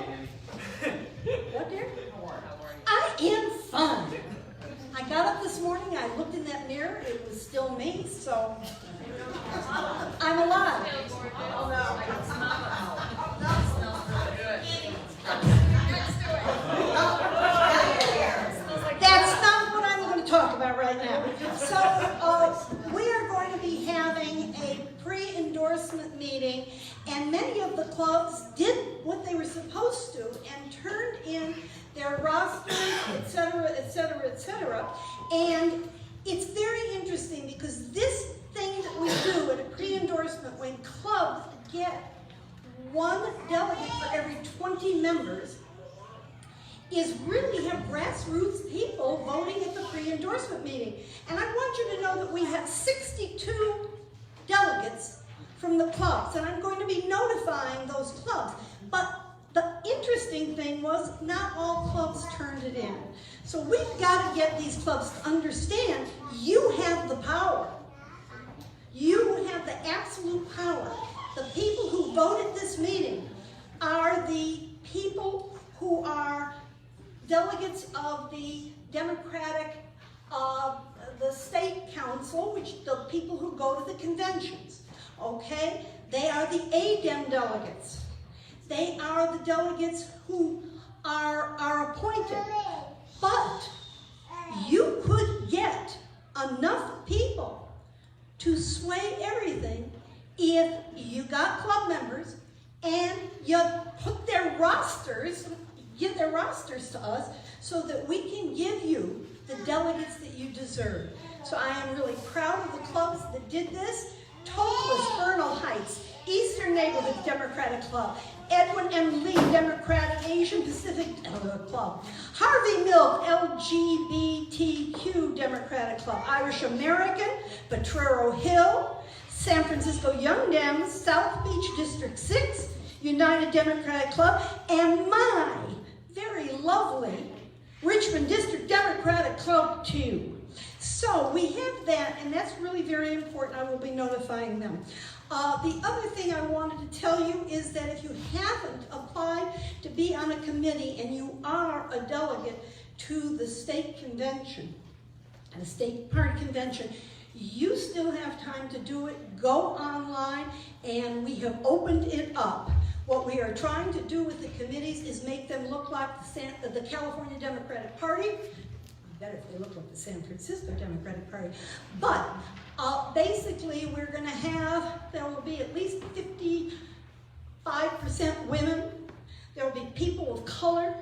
dear? I am fun. I got up this morning, I looked in that mirror, it was still me, so I'm alive. That's not what I'm going to talk about right now. So we are going to be having a pre-endorsement meeting, and many of the clubs did what they were supposed to and turned in their rosters, etc., etc., etc. And it's very interesting because this thing that we do at a pre-endorsement, when clubs get one delegate for every 20 members, is really have grassroots people voting at the pre-endorsement meeting. And I want you to know that we have 62 delegates from the clubs, and I'm going to be notifying those clubs. But the interesting thing was not all clubs turned it in. So we've got to get these clubs to understand you have the power. You have the absolute power. The people who vote at this meeting are the people who are delegates of the Democratic, the state council, which the people who go to the conventions, okay? They are the ADEM delegates. They are the delegates who are appointed. But you could get enough people to sway everything if you got club members and you put their rosters, give their rosters to us so that we can give you the delegates that you deserve. So I am really proud of the clubs that did this. Toklas, Bernal Heights, Eastern Neighborhood Democratic Club, Edwin M. Lee Democratic Asian Pacific Club, Harvey Milk LGBTQ Democratic Club, Irish American, Potrero Hill, San Francisco Young Dems, South Beach District 6, United Democratic Club, and my very lovely Richmond District Democratic Club 2. So we have that, and that's really very important. I will be notifying them. The other thing I wanted to tell you is that if you haven't applied to be on a committee and you are a delegate to the state convention, and the state party convention, you still have time to do it. Go online, and we have opened it up. What we are trying to do with the committees is make them look like the California Democratic Party, better if they look like the San Francisco Democratic Party. But basically, we're going to have, there will be at least 55% women. There will be people of color.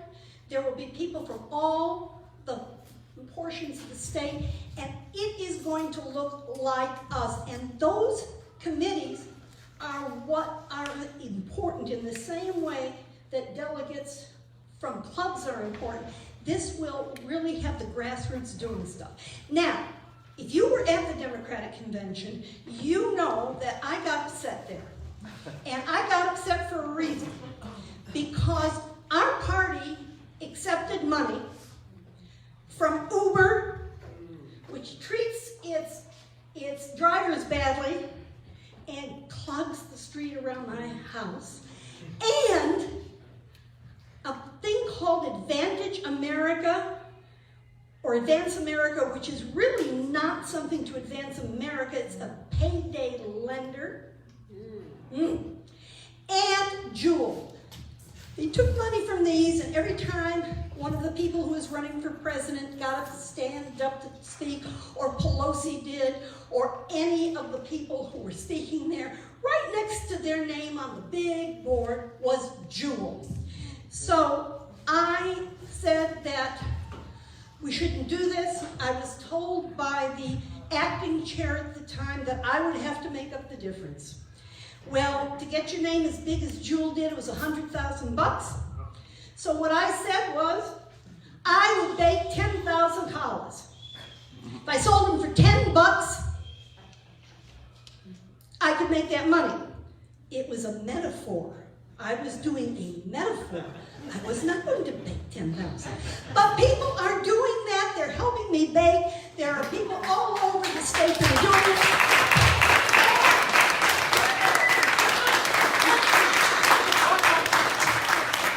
There will be people from all the portions of the state. And it is going to look like us. And those committees are what are important in the same way that delegates from clubs are important. This will really have the grassroots doing stuff. Now, if you were at the Democratic Convention, you know that I got upset there. And I got upset for a reason. Because our party accepted money from Uber, which treats its drivers badly and clogs the street around my house, and a thing called Advantage America, or Advance America, which is really not something to advance America, it's a payday lender, and Jewel. They took money from these, and every time one of the people who was running for president got up to stand up to speak, or Pelosi did, or any of the people who were speaking there, right next to their name on the big board was Jewel. So I said that we shouldn't do this. I was told by the acting chair at the time that I would have to make up the difference. Well, to get your name as big as Jewel did, it was $100,000. So what I said was, I would bake 10,000 challahs. If I sold them for $10, I could make that money. It was a metaphor. I was doing a metaphor. I was not going to bake 10,000. But people are doing that. They're helping me bake. There are people all over the state that are doing it.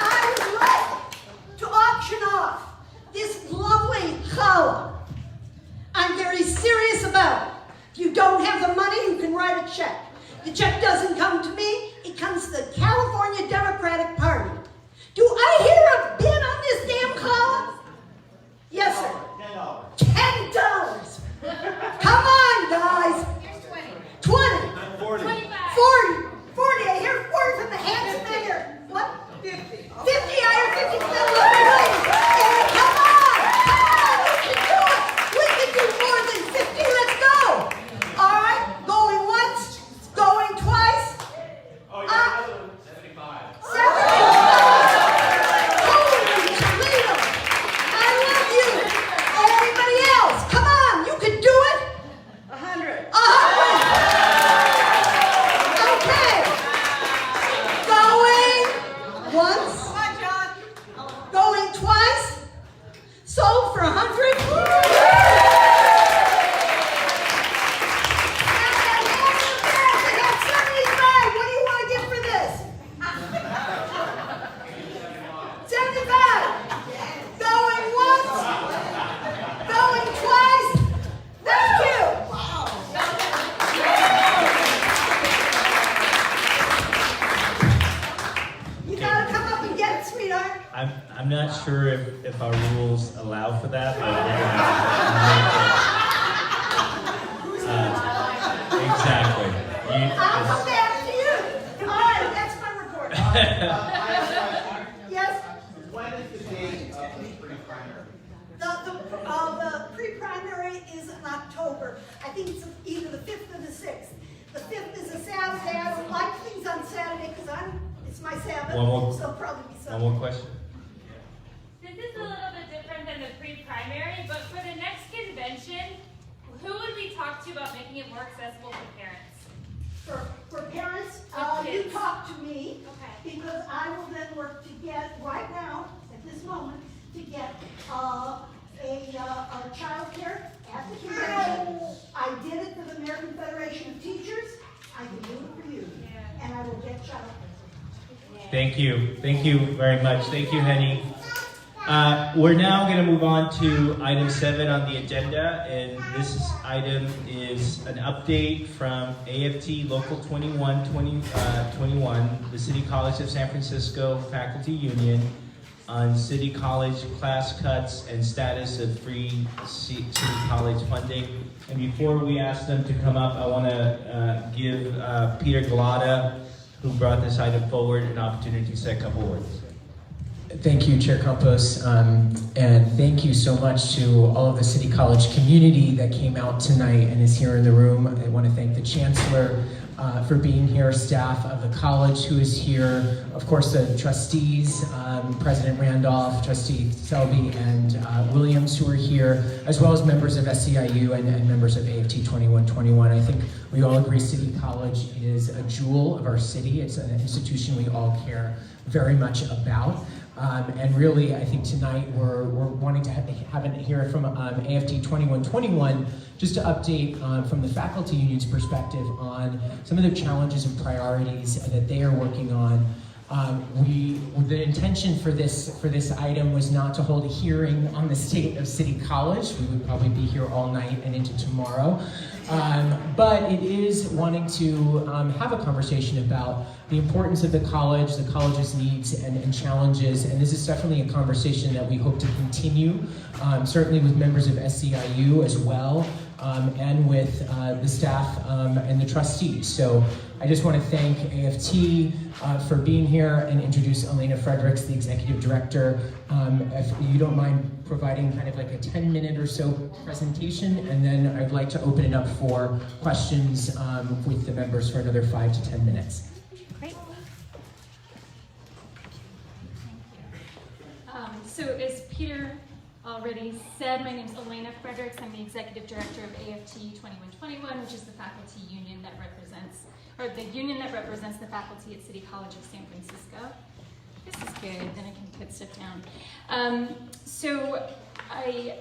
I would like to auction off this lovely challah. I'm very serious about it. If you don't have the money, you can write a check. The check doesn't come to me. It comes to the California Democratic Party. Do I hear a bid on this damn challah? Yes, sir. $10. Come on, guys. Here's 20. 20. 40. 40. 40. I hear 40 from the handsome man here. What? 50. 50. I hear 50 from the lovely lady. Come on. We can do it. We can do more than 50. Let's go. All right. Going once. Going twice. Oh, yeah, 75. 75. Holy Toledo. I love you. Everybody else, come on. You can do it. 100. 100. Okay. Going once. Going twice. Sold for 100. I'm not sure if our rules allow for that, but we're going to exactly. I'll come back to you. All right, that's my report. Yes? When is the date of the pre-primary? The pre-primary is in October. I think it's either the 5th or the 6th. The 5th is a Saturday. I don't like things on Saturday because it's my Sabbath. One more- so probably be Sunday. One more question. This is a little bit different than the pre-primary, but for the next convention, who would we talk to about making it more accessible for parents? For parents, you talk to me, because I will then work to get, right now, at this moment, to get a child care at the convention. I did it for the American Federation of Teachers. I can do it for you. And I will get child care. Thank you. Thank you very much. Thank you, Henny. We're now going to move on to item 7 on the agenda, and this item is an update from AFT Local 21, the City College of San Francisco Faculty Union. on City College class cuts and status of free City College funding. And before we ask them to come up, I want to give Peter Galata, who brought this item forward, an opportunity to say a couple words. Thank you, Chair Campos, and thank you so much to all of the City College community that came out tonight and is here in the room. I want to thank the Chancellor for being here, staff of the college who is here, of course the trustees, President Randolph, Trustee Selby, and Williams who are here, as well as members of SEIU and members of AFT 2121. I think we all agree City College is a jewel of our city. It's an institution we all care very much about. And really, I think tonight we're wanting to hear from AFT 2121 just to update from the faculty union's perspective on some of the challenges and priorities that they are working on. The intention for this item was not to hold a hearing on the state of City College. We would probably be here all night and into tomorrow. But it is wanting to have a conversation about the importance of the college's needs and challenges, and this is definitely a conversation that we hope to continue, certainly with members of SEIU as well, and with the staff and the trustees. So I just want to thank AFT for being here and introduce Elena Fredericks, the Executive Director. If you don't mind providing kind of like a 10-minute or so presentation, and then I'd like to open it up for questions with the members for another 5 to 10 minutes. Great. So as Peter already said, my name is Elena Fredericks. I'm the Executive Director of AFT 2121, which is the faculty union that represents, or the union that represents the faculty at City College of San Francisco. This is good, then I can put stuff down. So I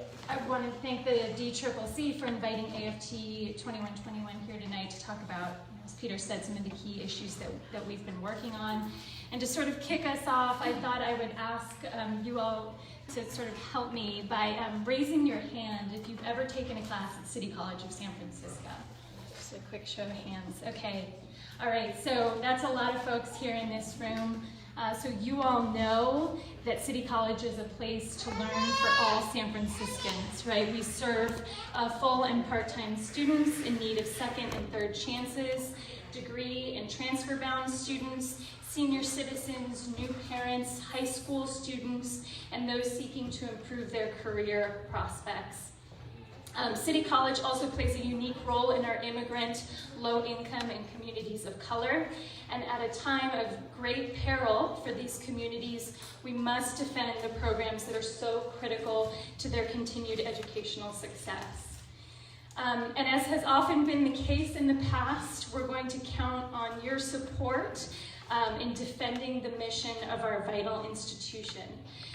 want to thank the DCCC for inviting AFT 2121 here tonight to talk about, as Peter said, some of the key issues that we've been working on. And to sort of kick us off, I thought I would ask you all to sort of help me by raising your hand if you've ever taken a class at City College of San Francisco. Just a quick show of hands. Okay. All right, so that's a lot of folks here in this room. So you all know that City College is a place to learn for all San Franciscans, right? We serve full and part-time students in need of second and third chances, degree and transfer-bound students, senior citizens, new parents, high school students, and those seeking to improve their career prospects. City College also plays a unique role in our immigrant, low-income, and communities of color. And at a time of great peril for these communities, we must defend the programs that are so critical to their continued educational success. And as has often been the case in the past, we're going to count on your support in defending the mission of our vital institution.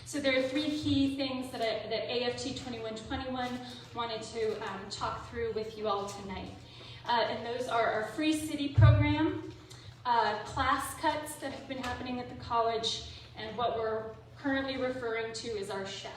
So there are 3 key things that AFT 2121 wanted to talk through with you all tonight. And those are our Free City program, class cuts that have been happening at the college, and what we're currently referring to as our chef.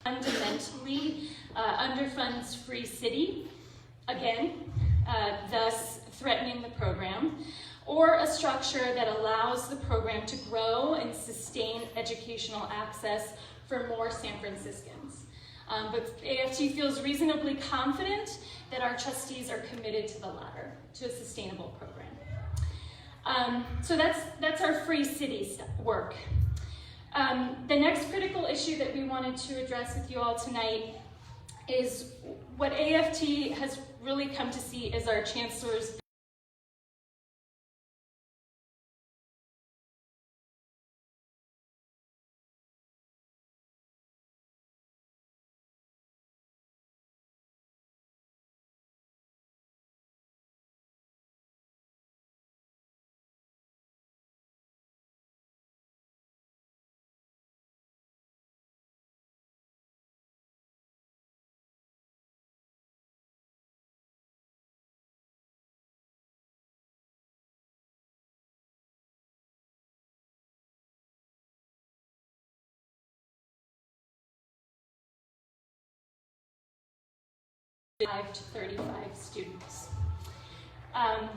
Fundamentally underfunds Free City, again, thus threatening the program, or a structure that allows the program to grow and sustain educational access for more San Franciscans. But AFT feels reasonably confident that our trustees are committed to the latter, to a sustainable program. So that's our free city work. The next critical issue that we wanted to address with you all tonight is what AFT has really come to see as our chancellor's to 35 students. And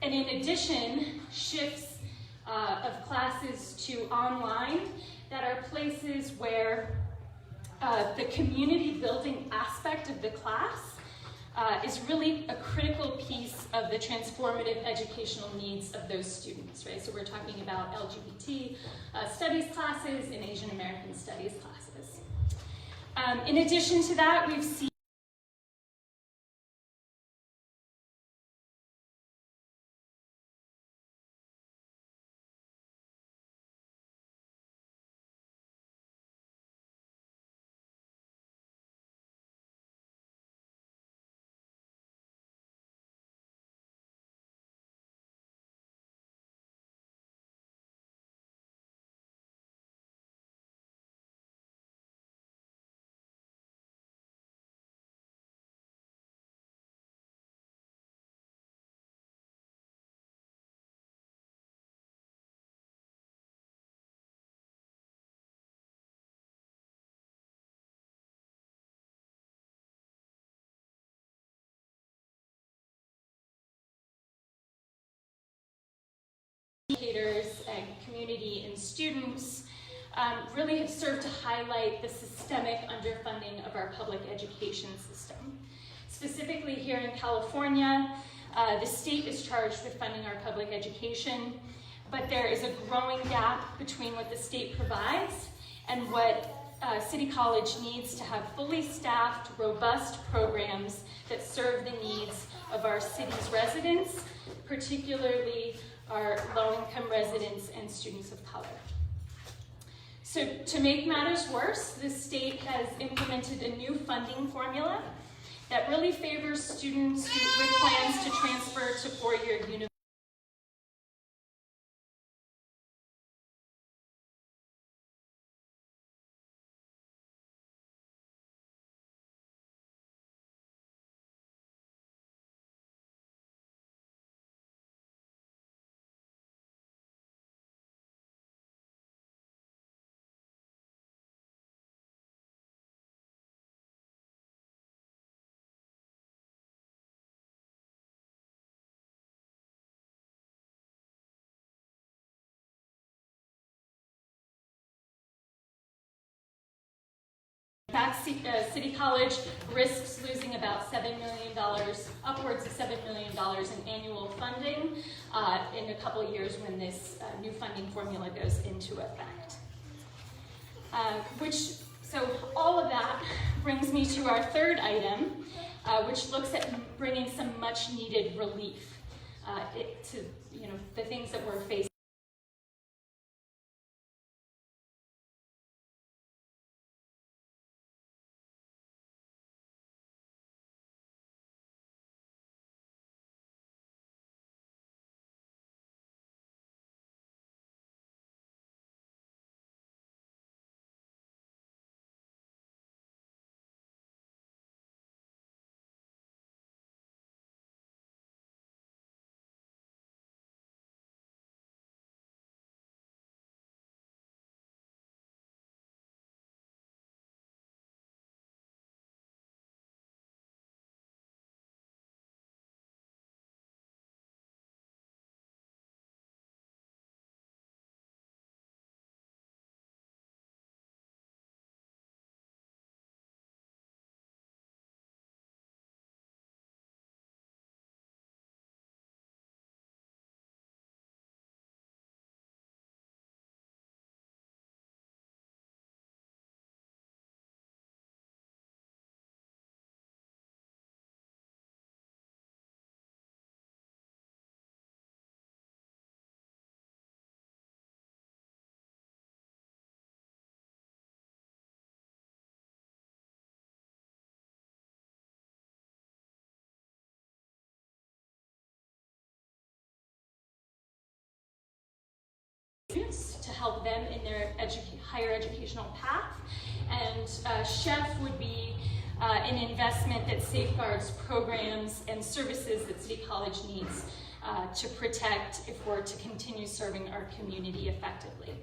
in addition, shifts of classes to online that are places where the community building aspect of the class is really a critical piece of the transformative educational needs of those students, right? So we're talking about LGBT studies classes and Asian American studies classes. In addition to that, we've seen educators and community and students really have served to highlight the systemic underfunding of our public education system. Specifically here in California, the state is charged with funding our public education, but there is a growing gap between what the state provides and what City College needs to have fully staffed, robust programs that serve the needs of our city's residents, particularly our low-income residents and students of color. So to make matters worse, the state has implemented a new funding formula that really favors students with plans to transfer to four-year university. In fact, City College risks losing about $7 million, upwards of $7 million in annual funding in a couple of years when this new funding formula goes into effect. So all of that brings me to our third item, which looks at bringing some much needed relief to the things that we're facing. students to help them in their higher educational path. And SHEF would be an investment that safeguards programs and services that City College needs to protect if we're to continue serving our community effectively.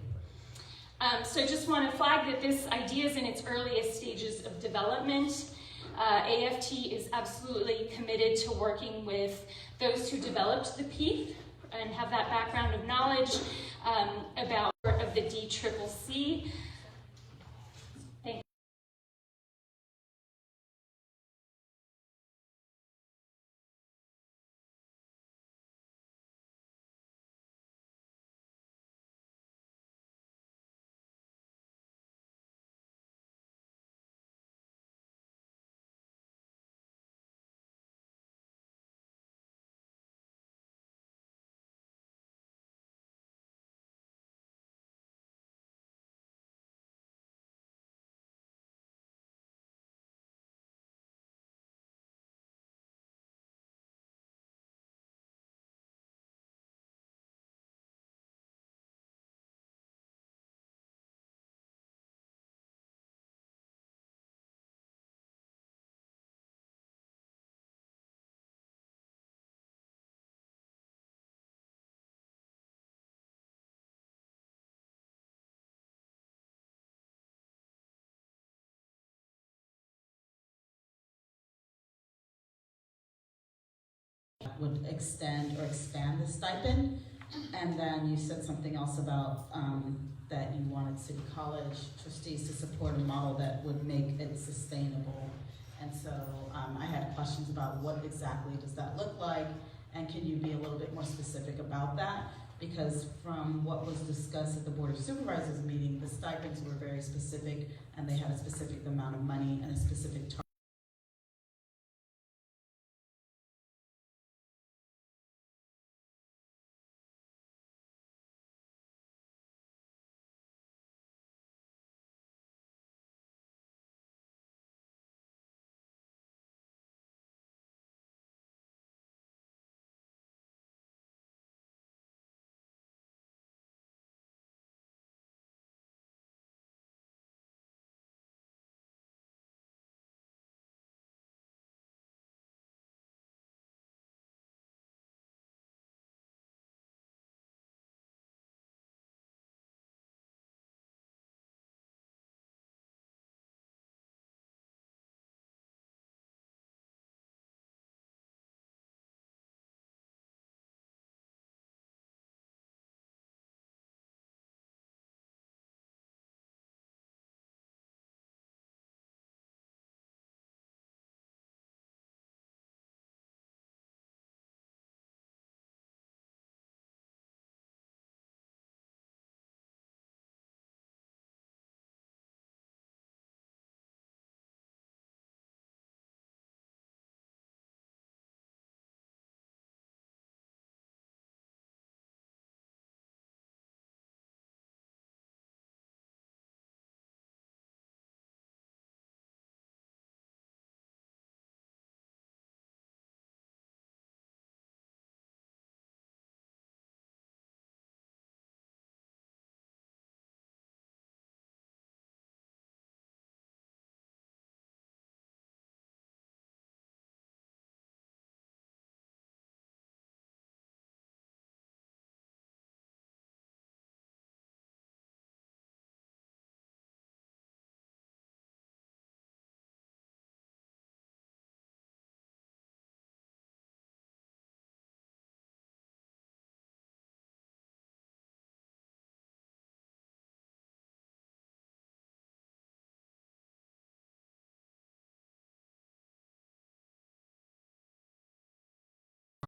So I just want to flag that this idea is in its earliest stages of development. AFT is absolutely committed to working with those who developed the PEIF and have that background of knowledge about of the DCCC. Thank you. Would extend or expand the stipend, and then you said something else about that you wanted City College trustees to support a model that would make it sustainable. And so I had questions about what exactly does that look like, and can you be a little bit more specific about that? Because from what was discussed at the Board of Supervisors meeting, the stipends were very specific, and they had a specific amount of money and a specific target.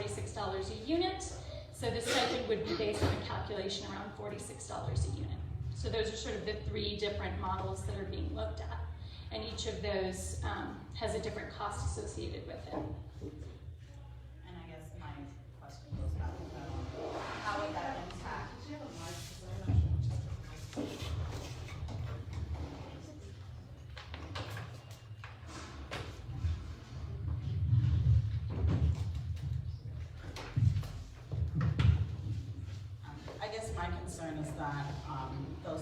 $46 a unit, so the stipend would be based on a calculation around $46 a unit. So those are sort of the three different models that are being looked at, and each of those has a different cost associated with it. And I guess my question goes back to that. How would that impact? I guess my concern is that those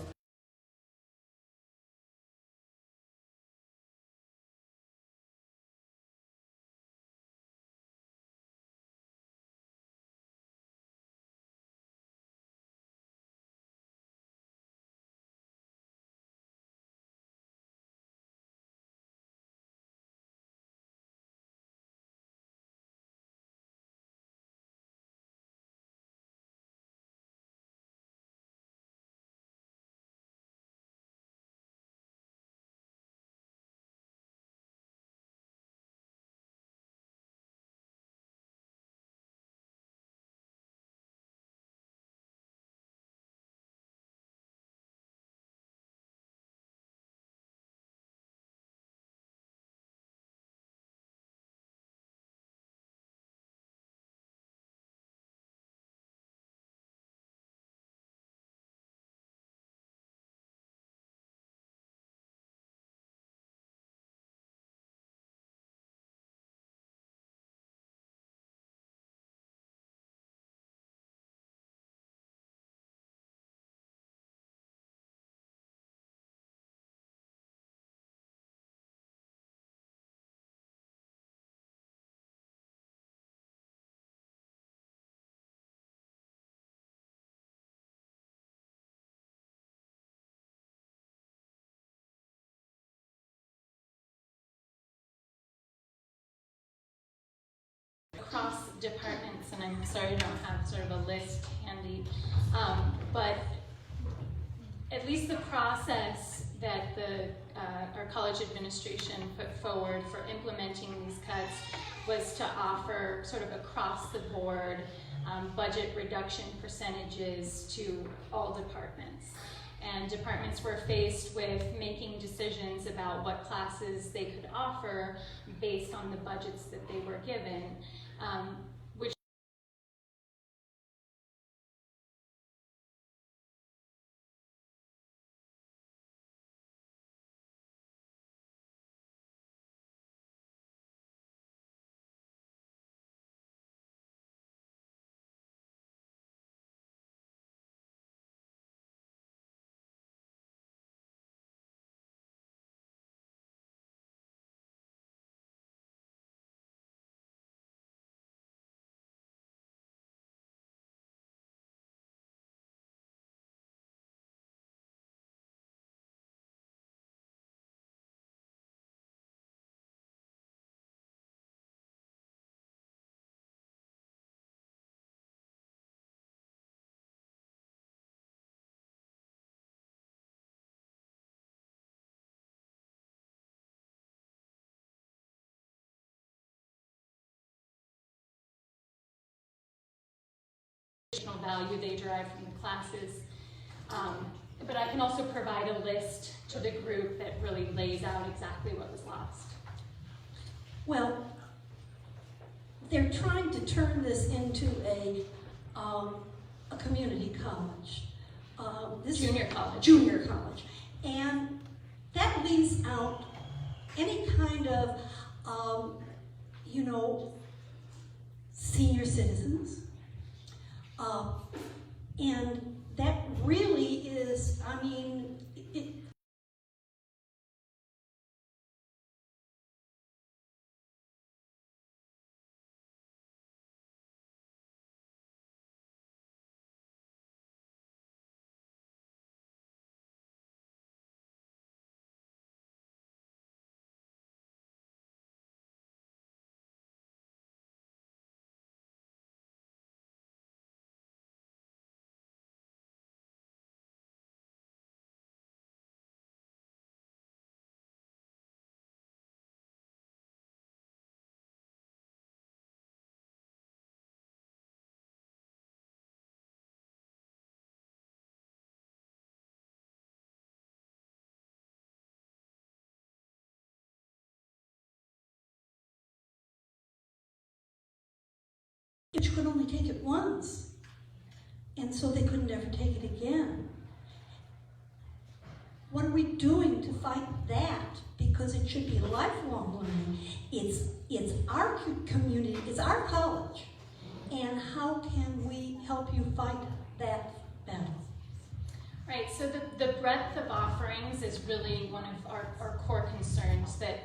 across departments, and I'm sorry I don't have sort of a list handy, but at least the process that our college administration put forward for implementing these cuts was to offer sort of across the board budget reduction percentages to all departments. And departments were faced with making decisions about what classes they could offer based on the budgets that they were given, which value they derive from the classes. But I can also provide a list to the group that really lays out exactly what was lost. Well, they're trying to turn this into a community college. Junior college. Junior college. And that leaves out any kind of, senior citizens. And that really is, but you could only take it once. And so they couldn't ever take it again. What are we doing to fight that? Because it should be lifelong learning. It's our community, it's our college. And how can we help you fight that battle? Right, so the breadth of offerings is really one of our core concerns, that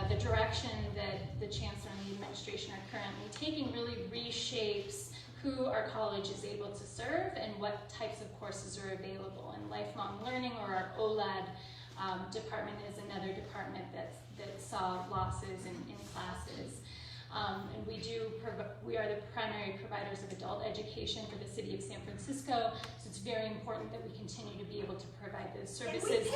the direction that the Chancellor and the administration are currently taking really reshapes who our college is able to serve and what types of courses are available. And lifelong learning, or our OLAD department, is another department that saw losses in classes. And we are the primary providers of adult education for the city of San Francisco, so it's very important that we continue to be able to provide those services.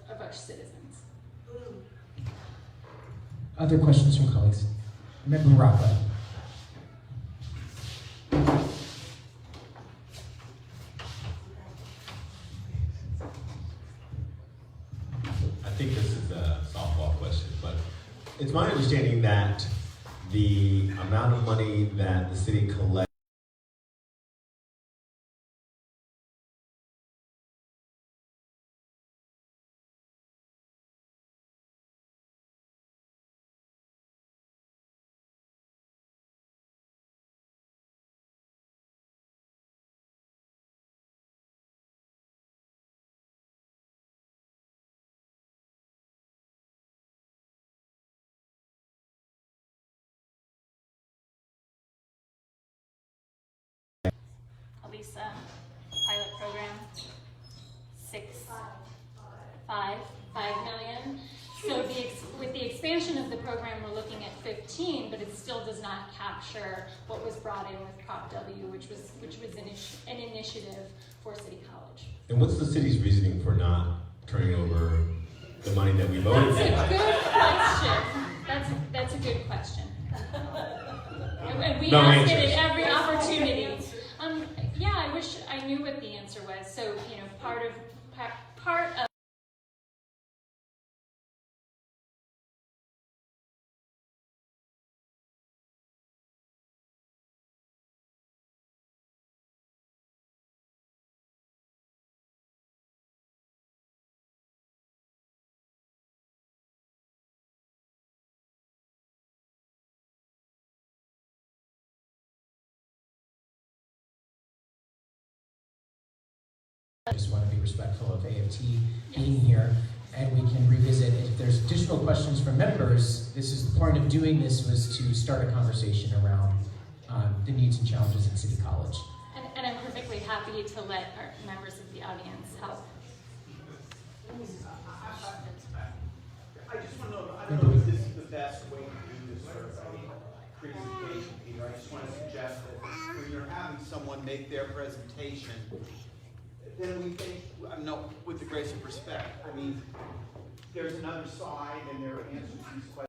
Of our citizens. Other questions from colleagues? Member Rockwell. I think this is a softball question, but it's my understanding that the amount of money that the city collects Lisa, pilot program, 5 million. So with the expansion of the program, we're looking at 15, but it still does not capture what was brought in with Prop W, which was an initiative for City College. And what's the city's reasoning for not turning over the money that we voted for? That's a good question. And we No ask answers. it at every opportunity. Yeah, I wish I knew what the answer was. So, part of I just want to be respectful of AFT being here, and we can revisit. If there's additional questions from members, this is the point of doing this, was to start a conversation around the needs and challenges in City College. and I'm perfectly happy to let our members of the audience help. I just want to know, I don't know if this is the best way to do this sort of presentation, Peter. I just want to suggest that when you're having someone make their presentation, then we think, no, with the greatest of respect, I mean, there's another side and there are answers to these questions.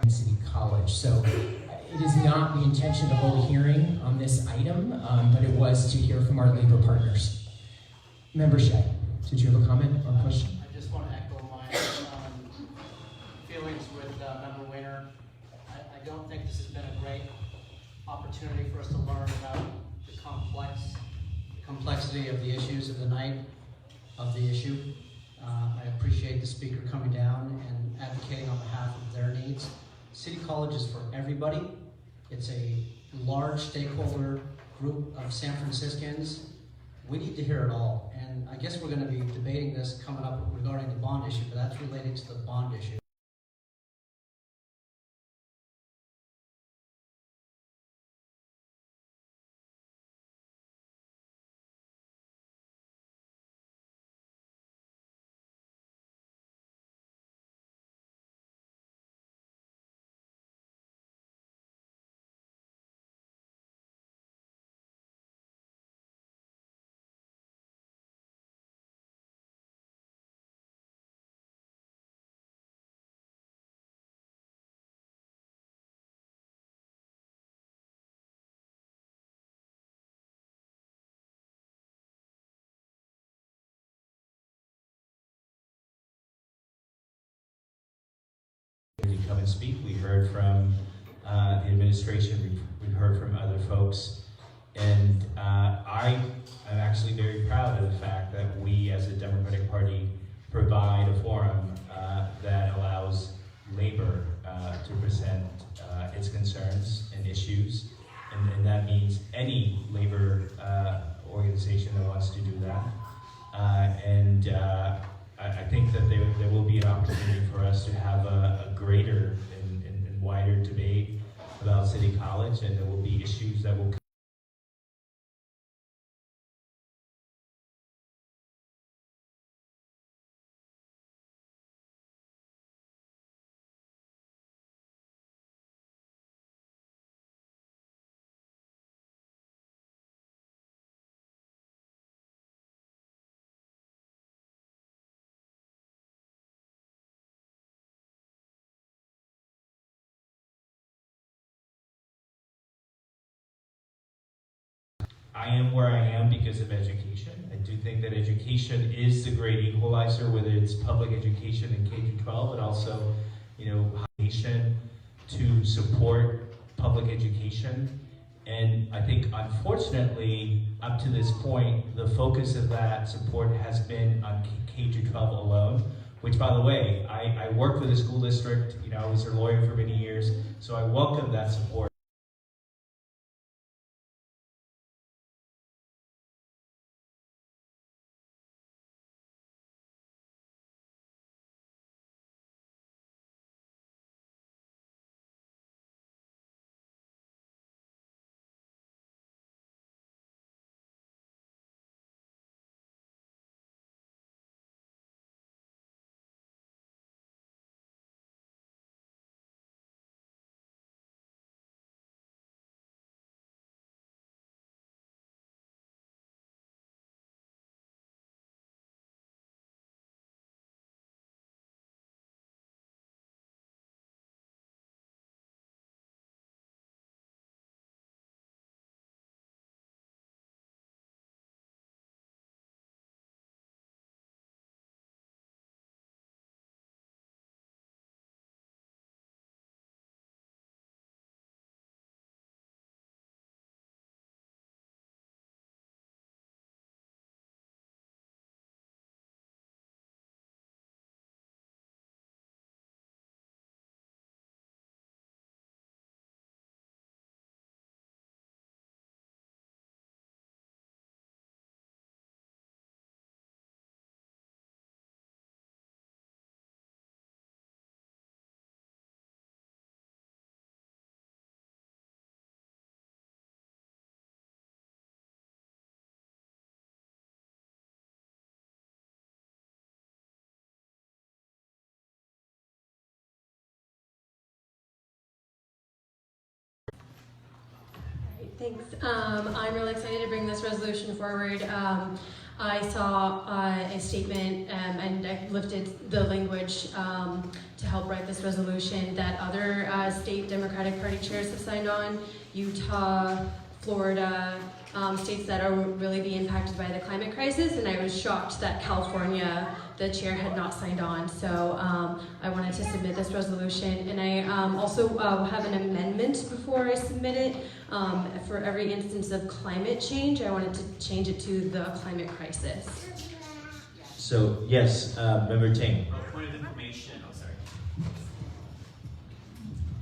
City College. So it is not the intention to hold a hearing on this item, but it was to hear from our labor partners. Member Shea, did you have a comment or question? I just want to echo my feelings with Member Winter. I don't think this has been a great opportunity for us to learn about the complexity of the issues of the night of the issue. I appreciate the speaker coming down and advocating on behalf of their needs. City College is for everybody. It's a large stakeholder group of San Franciscans. We need to hear it all. And I guess we're going to be debating this coming up regarding the bond issue, but that's related to the bond issue. Come and speak. We heard from the administration, we heard from other folks, and I am actually very proud of the fact that we as the Democratic Party provide a forum that allows labor to present its concerns and issues, and that means any labor organization that wants to do that. I think that there will be an opportunity for us to have a greater and wider debate about City College, and there will be issues that will I am where I am because of education. I do think that education is the great equalizer, whether it's public education in K-12, but also, education to support public education. And I think, unfortunately, up to this point, the focus of that support has been on K-12 alone, which, by the way, I worked with a school district, I was their lawyer for many years, so I welcome that support. Thanks. I'm really excited to bring this resolution forward. I saw a statement and I lifted the language to help write this resolution that other state Democratic Party chairs have signed on. Utah, Florida, states that are really being impacted by the climate crisis, and I was shocked that California, the chair, had not signed on. So I wanted to submit this resolution, and I also have an amendment before I submit it. For every instance of climate change, I wanted to change it to the climate crisis. So, yes, Member Ting. Point of information,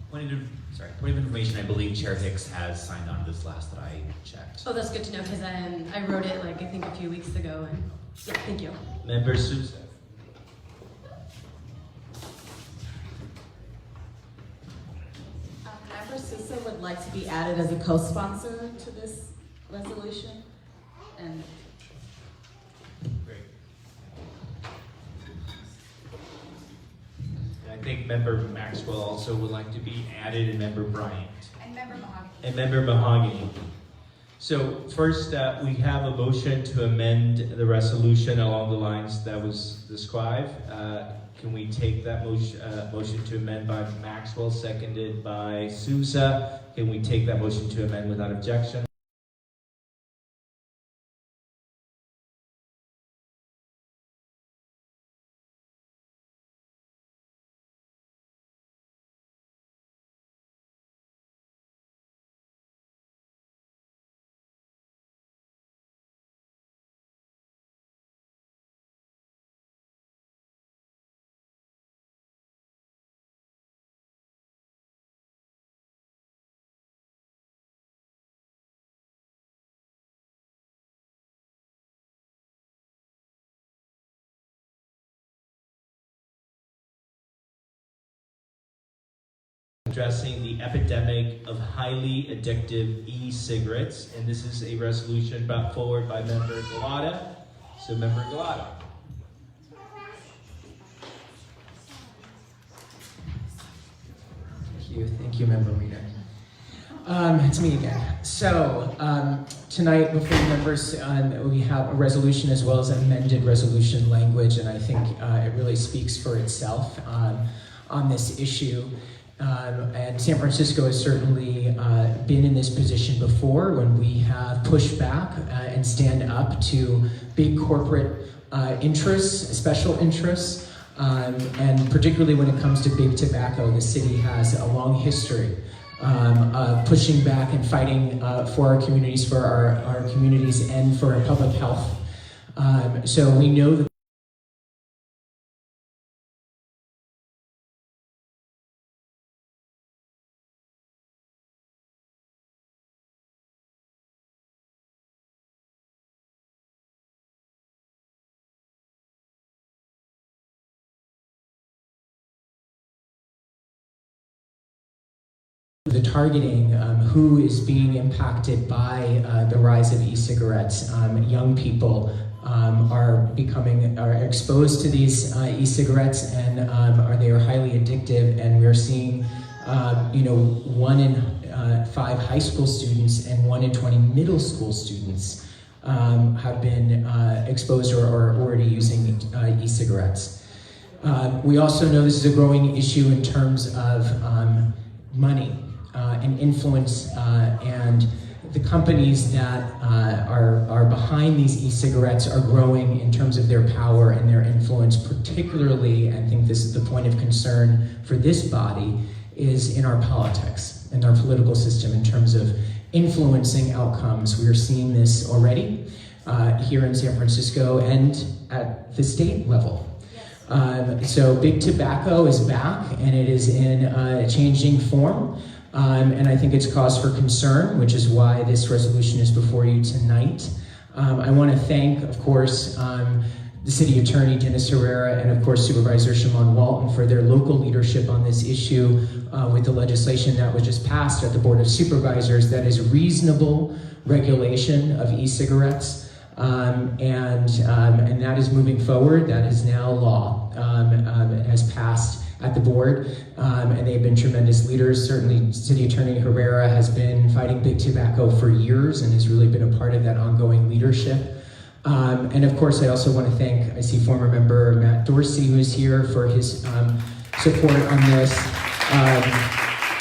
Point of information, I believe Chair Hicks has signed on to this last that I checked. Oh, that's good to know, because I wrote it like I think a few weeks ago, and yeah, thank you. Member Sousa. Member Sousa would like to be added as a co-sponsor to this resolution. And I think Member Maxwell also would like to be added, and Member Bryant. And Member Mahogany. And Member Mahogany. So first, we have a motion to amend the resolution along the lines that was described. Can we take that motion to amend by Maxwell, seconded by Sousa? Can we take that motion to amend without objection? Addressing the epidemic of highly addictive e-cigarettes, and this is a resolution brought forward by Member Galata. So, Member Galata. Thank you, Member Reader. It's me again. So, tonight before the members, we have a resolution as well as amended resolution language, and I think it really speaks for itself on this issue. And San Francisco has certainly been in this position before when we have pushed back and stand up to big corporate interests, special interests, and particularly when it comes to big tobacco, the city has a long history of pushing back and fighting for our communities, for our communities, and for our public health. So we know that the targeting, who is being impacted by the rise of e-cigarettes. Young people are exposed to these e-cigarettes, and they are highly addictive. And we're seeing, 1 in 5 high school students and 1 in 20 middle school students have been exposed or are already using e-cigarettes. We also know this is a growing issue in terms of money and influence, and the companies that are behind these e-cigarettes are growing in terms of their power and their influence, particularly, I think this is the point of concern for this body, is in our politics and our political system in terms of influencing outcomes. We are seeing this already here in San Francisco and at the state level. So big tobacco is back, and it is in a changing form. And I think it's cause for concern, which is why this resolution is before you tonight. I want to thank, of course, the City Attorney, Dennis Herrera, and of course Supervisor Shimon Walton for their local leadership on this issue with the legislation that was just passed at the Board of Supervisors that is reasonable regulation of e-cigarettes. And that is moving forward. That is now law. It has passed at the board, and they've been tremendous leaders. Certainly, City Attorney Herrera has been fighting big tobacco for years and has really been a part of that ongoing leadership. And of course, I also want to thank, I see former member Matt Dorsey, who is here, for his support on this.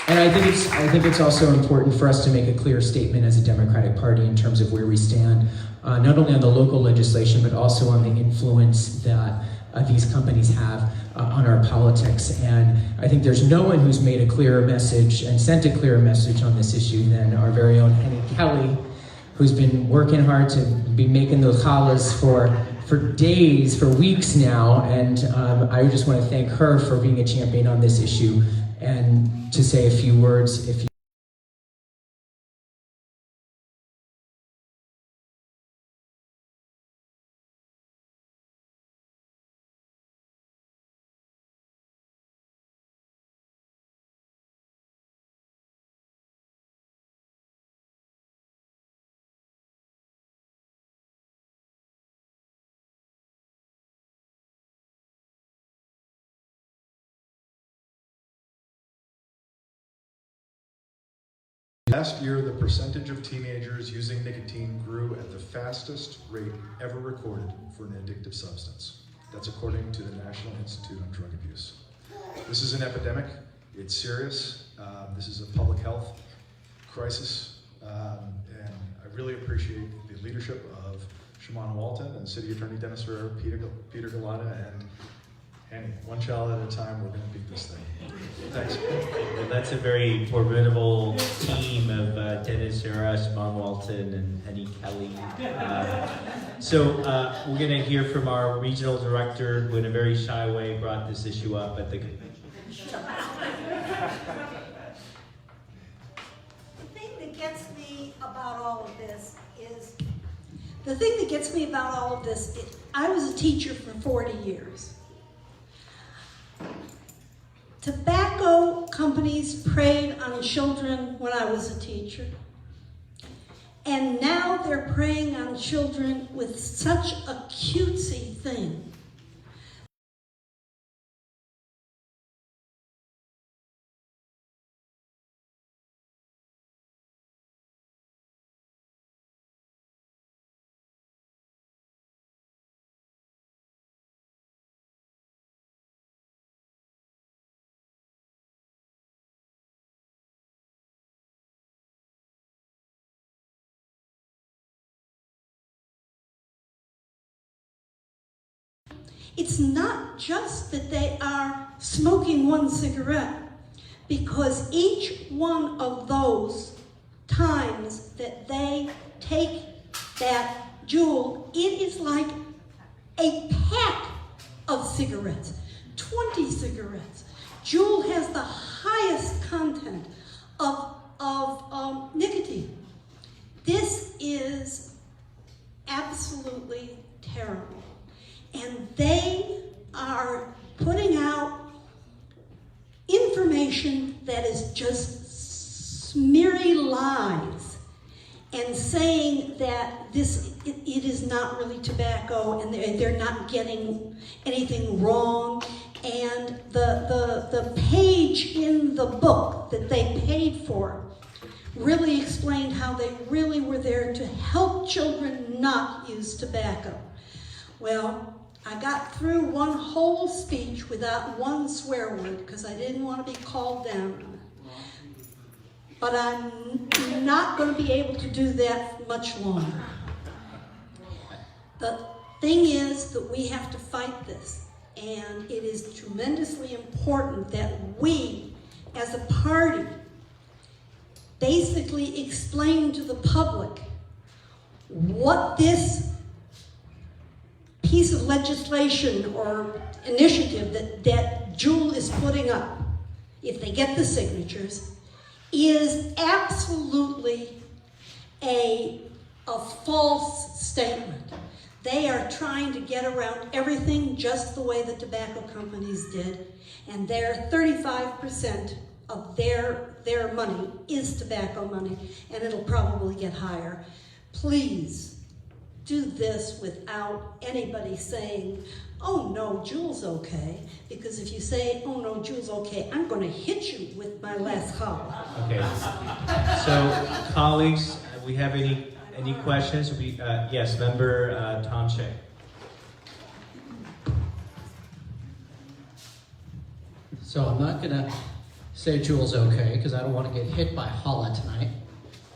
And I think it's also important for us to make a clear statement as a Democratic Party in terms of where we stand, not only on the local legislation, but also on the influence that these companies have on our politics. And I think there's no one who's made a clearer message and sent a clearer message on this issue than our very own Henny Kelly, who's been working hard to be making those challahs for for days, for weeks now, and I just want to thank her for being a champion on this issue, and to say a few words if you Last year, the percentage of teenagers using nicotine grew at the fastest rate ever recorded for an addictive substance. That's according to the National Institute on Drug Abuse. This is an epidemic. It's serious. This is a public health crisis. And I really appreciate the leadership of Shimon Walton and City Attorney Dennis Ferrer, Peter Galata, and Annie. One child at a time, we're going to beat this thing. Thanks. Well, that's a very formidable team of Dennis Herrera, Shimon Walton, and Henny Kelly. So we're going to hear from our regional director, who in a very shy way brought this issue up at the convention. The thing that gets me about all of this is, I was a teacher for 40 years. Tobacco companies preyed on children when I was a teacher. And now they're preying on children with such a cutesy thing. It's not just that they are smoking one cigarette, because each one of those times that they take that Juul, it is like a pack of cigarettes, 20 cigarettes. Juul has the highest content of nicotine. This is absolutely terrible. And they are putting out information that is just smeary lies and saying that it is not really tobacco and they're not getting anything wrong. And the page in the book that they paid for really explained how they really were there to help children not use tobacco. Well, I got through one whole speech without one swear word because I didn't want to be called down. But I'm not going to be able to do that much longer. The thing is that we have to fight this, and it is tremendously important that we, as a party, basically explain to the public what this piece of legislation or initiative that Juul is putting up, if they get the signatures, is absolutely a false statement. They are trying to get around everything just the way the tobacco companies did, and their 35% of their money is tobacco money, and it'll probably get higher. Please do this without anybody saying, oh no, Juul's okay, because if you say, oh no, Juul's okay, I'm going to hit you with my last call. Okay. So, colleagues, we have any questions? Yes, member Tom Shea. So I'm not going to say Juul's okay, because I don't want to get hit by Holla tonight,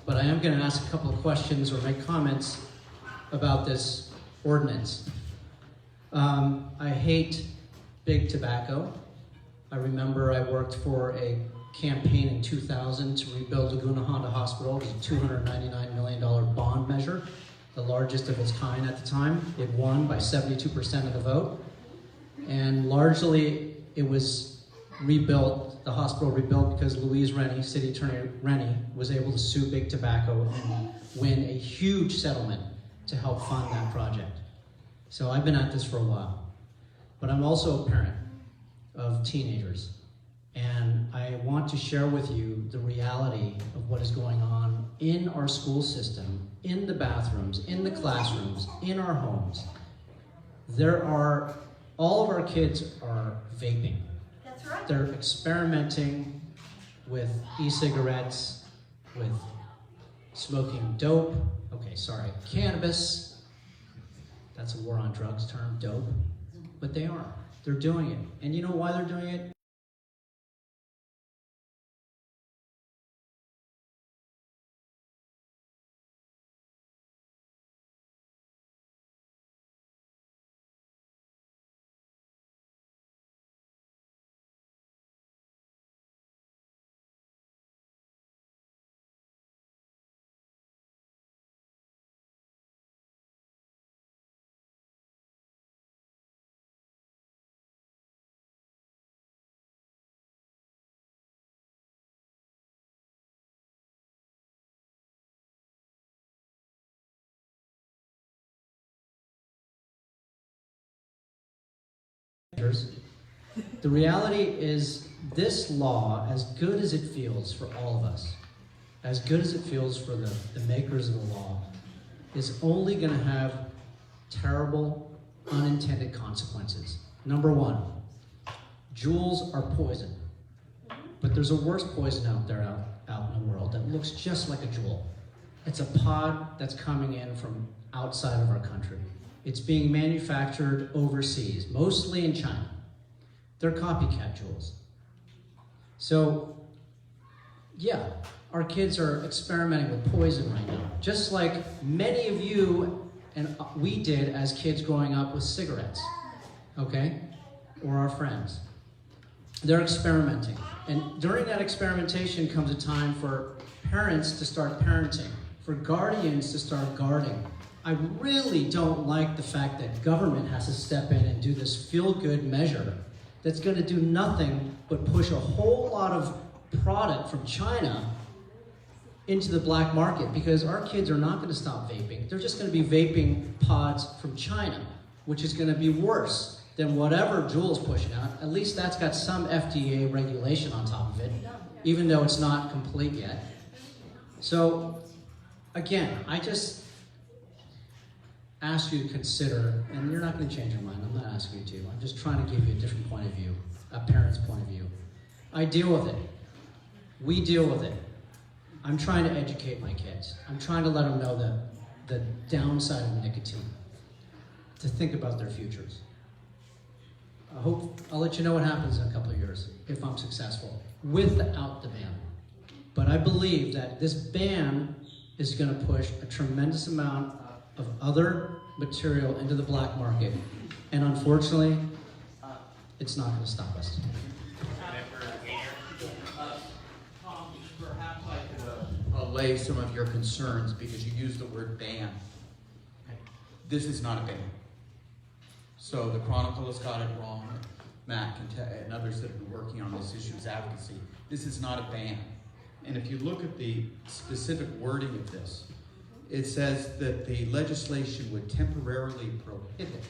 but I am going to ask a couple of questions or make comments about this ordinance. I hate big tobacco. I remember I worked for a campaign in 2000 to rebuild Laguna Honda Hospital. It was a $299 million bond measure. the largest of its kind at the time. It won by 72% of the vote. And largely it was rebuilt, the hospital rebuilt because Louise Rennie, City Attorney Rennie, was able to sue Big Tobacco and win a huge settlement to help fund that project. So I've been at this for a while. But I'm also a parent of teenagers. And I want to share with you the reality of what is going on in our school system, in the bathrooms, in the classrooms, in our homes. All of our kids are vaping. That's right. They're experimenting with e-cigarettes, with smoking dope, cannabis. That's a war on drugs term, dope. But they are. They're doing it. And you know why they're doing it? The reality is this law, as good as it feels for all of us, as good as it feels for the makers of the law, is only going to have terrible, unintended consequences. Number one, jewels are poison. But there's a worse poison out there out in the world that looks just like a jewel. It's a pod that's coming in from outside of our country. It's being manufactured overseas, mostly in China. They're copycat jewels. So, yeah, our kids are experimenting with poison right now, just like many of you and we did as kids growing up with cigarettes, okay? Or our friends. They're experimenting. And during that experimentation comes a time for parents to start parenting, for guardians to start guarding. I really don't like the fact that government has to step in and do this feel-good measure that's going to do nothing but push a whole lot of product from China into the black market, because our kids are not going to stop vaping. They're just going to be vaping pods from China, which is going to be worse than whatever Juul's pushing out. At least that's got some FDA regulation on top of it, even though it's not complete yet. So, again, I just ask you to consider, and you're not going to change your mind, I'm not asking you to, I'm just trying to give you a different point of view, a parent's point of view. I deal with it. We deal with it. I'm trying to educate my kids. I'm trying to let them know the downside of nicotine, to think about their futures. I'll let you know what happens in a couple of years, if I'm successful, without the ban. But I believe that this ban is going to push a tremendous amount of other material into the black market. And unfortunately, it's not going to stop us. Tom, perhaps I could allay some of your concerns because you used the word ban. This is not a ban. So the Chronicle has got it wrong. Matt and others that have been working on this issue of advocacy. This is not a ban. And if you look at the specific wording of this, it says that the legislation would temporarily prohibit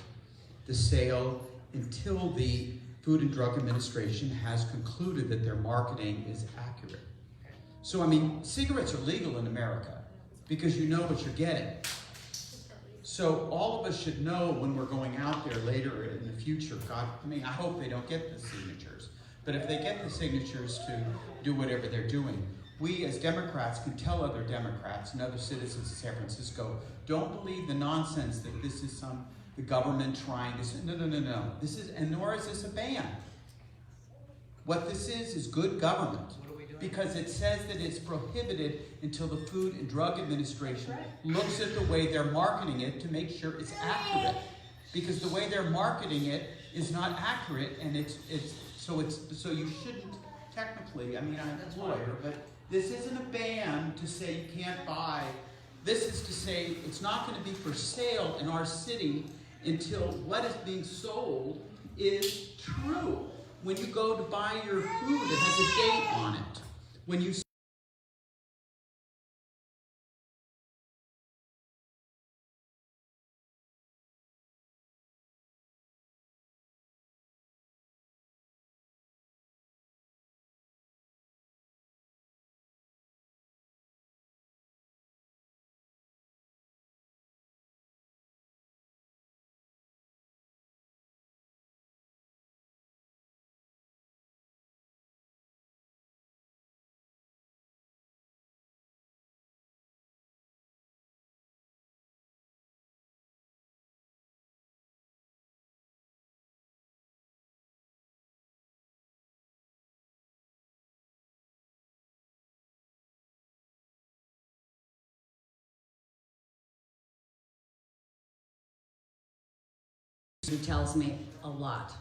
the sale until the Food and Drug Administration has concluded that their marketing is accurate. So, I mean, cigarettes are legal in America because you know what you're getting. So all of us should know when we're going out there later in the future, God, I mean, I hope they don't get the signatures, but if they get the signatures to do whatever they're doing, we as Democrats can tell other Democrats and other citizens of San Francisco, don't believe the nonsense that this is the government trying to say, no. This is, and nor is this a ban. What this is good government. Because it says that it's prohibited until the Food and Drug Administration looks at the way they're marketing it to make sure it's accurate. Because the way they're marketing it is not accurate, and so you shouldn't technically, I mean, I'm a lawyer, but this isn't a ban to say you can't buy This is to say it's not going to be for sale in our city until what is being sold is true. When you go to buy your food, it has a date on it. When you He tells me a lot.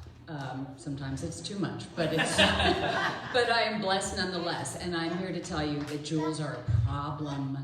Sometimes it's too much, but it's but I am blessed nonetheless. And I'm here to tell you that jewels are a problem,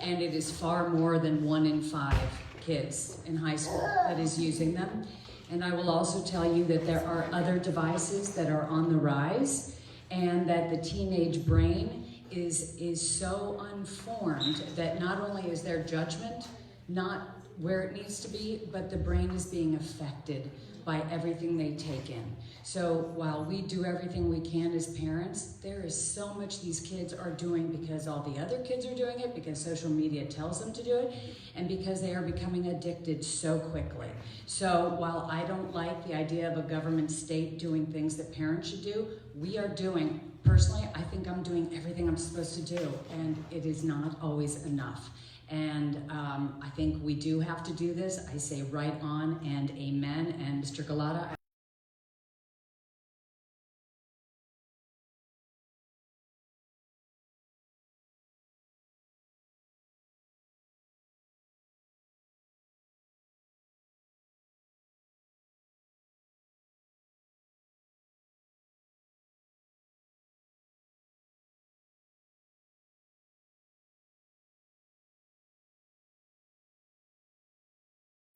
and it is far more than 1 in 5 kids in high school that is using them. And I will also tell you that there are other devices that are on the rise, and that the teenage brain is so unformed that not only is their judgment not where it needs to be, but the brain is being affected by everything they take in. So while we do everything we can as parents, there is so much these kids are doing because all the other kids are doing it, because social media tells them to do it, and because they are becoming addicted so quickly. So while I don't like the idea of a government state doing things that parents should do, we are doing, personally, I think I'm doing everything I'm supposed to do, and it is not always enough. And I think we do have to do this. I say right on and amen. And Mr. Galata,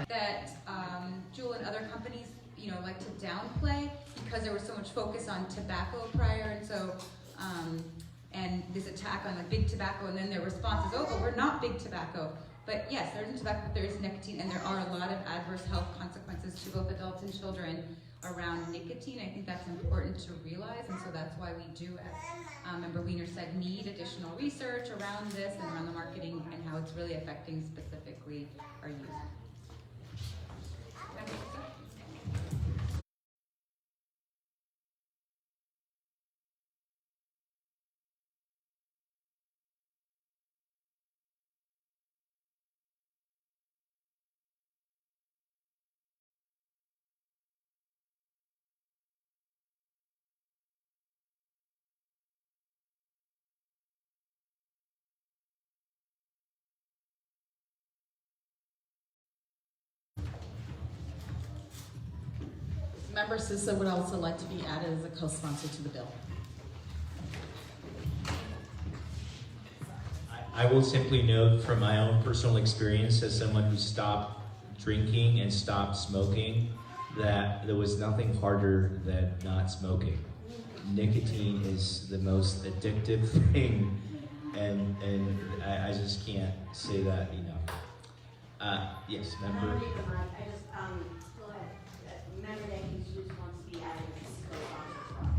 that Jewel and other companies, like to downplay because there was so much focus on tobacco prior, and so and this attack on big tobacco, and then their response is, oh, but we're not big tobacco. But yes, there isn't tobacco, but there is nicotine, and there are a lot of adverse health consequences to both adults and children around nicotine. I think that's important to realize, and so that's why we do, as Member Wiener said, need additional research around this and around the marketing and how it's really affecting specifically our youth. Member Sissa would also like to be added as a co-sponsor to the bill. I will simply note from my own personal experience as someone who stopped drinking and stopped smoking that there was nothing harder than not smoking. Nicotine is the most addictive thing, and I just can't say that enough. Yes, member. Member that just wants to be added as a co-sponsor as well.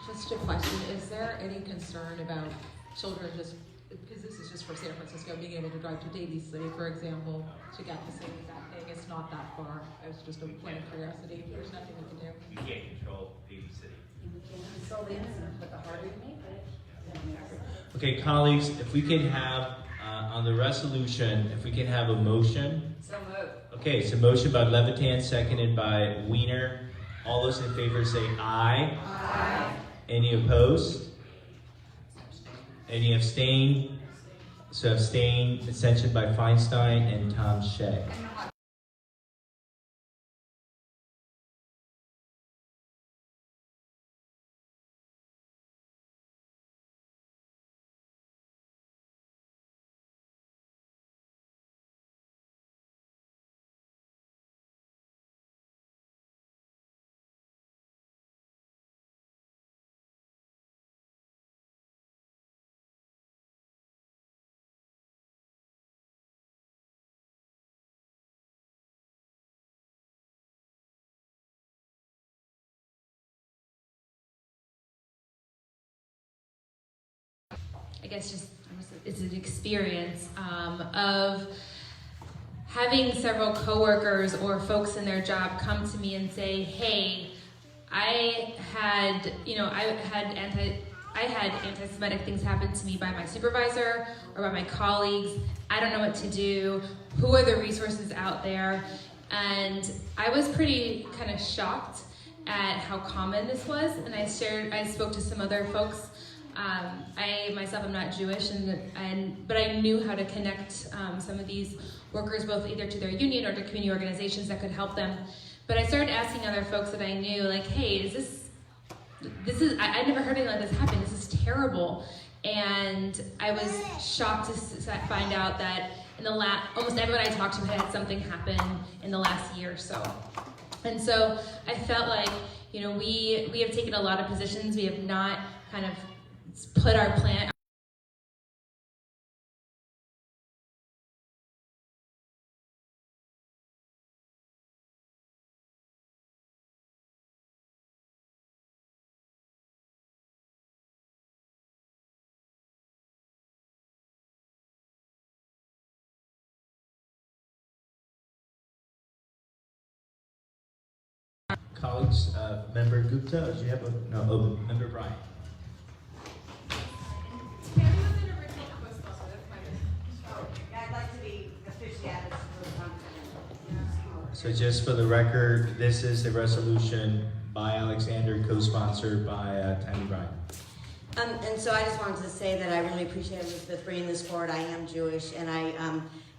Just a question, is there any concern about children just, because this is just for San Francisco, being able to drive to Daly City, for example, to get the same exact thing? It's not that far. It was just a point of curiosity. There's nothing we can do. You can't control Daly City. we can console the innocent, but the harder you make it. Okay, colleagues, if we can have, on the resolution, if we can have a motion. So moved. Okay, so motion by Levitan, seconded by Wiener. All those in favor say aye. Aye. Any opposed? Any abstain? So abstain, abstention by Feinstein and Tom Shea. I guess just it's an experience of having several coworkers or folks in their job come to me and say, hey, I had anti-Semitic things happen to me by my supervisor or by my colleagues. I don't know what to do. Who are the resources out there? And I was pretty kind of shocked at how common this was. And I spoke to some other folks. I myself am not Jewish, but I knew how to connect some of these workers both either to their union or to community organizations that could help them. But I started asking other folks that I knew, like, hey, I never heard anything like this happen. This is terrible. And I was shocked to find out that almost everyone I talked to had something happen in the last year or so. And so I felt like, we have taken a lot of positions. We have not kind of put our plan. Colleagues, Member Gupta, do you have Member Bryant. I'd like to be officially added to the conference. So just for the record, this is the resolution by Alexander, co-sponsored by Tammy Bryant. And so I just wanted to say that I really appreciate Elizabeth bringing this forward. I am Jewish, and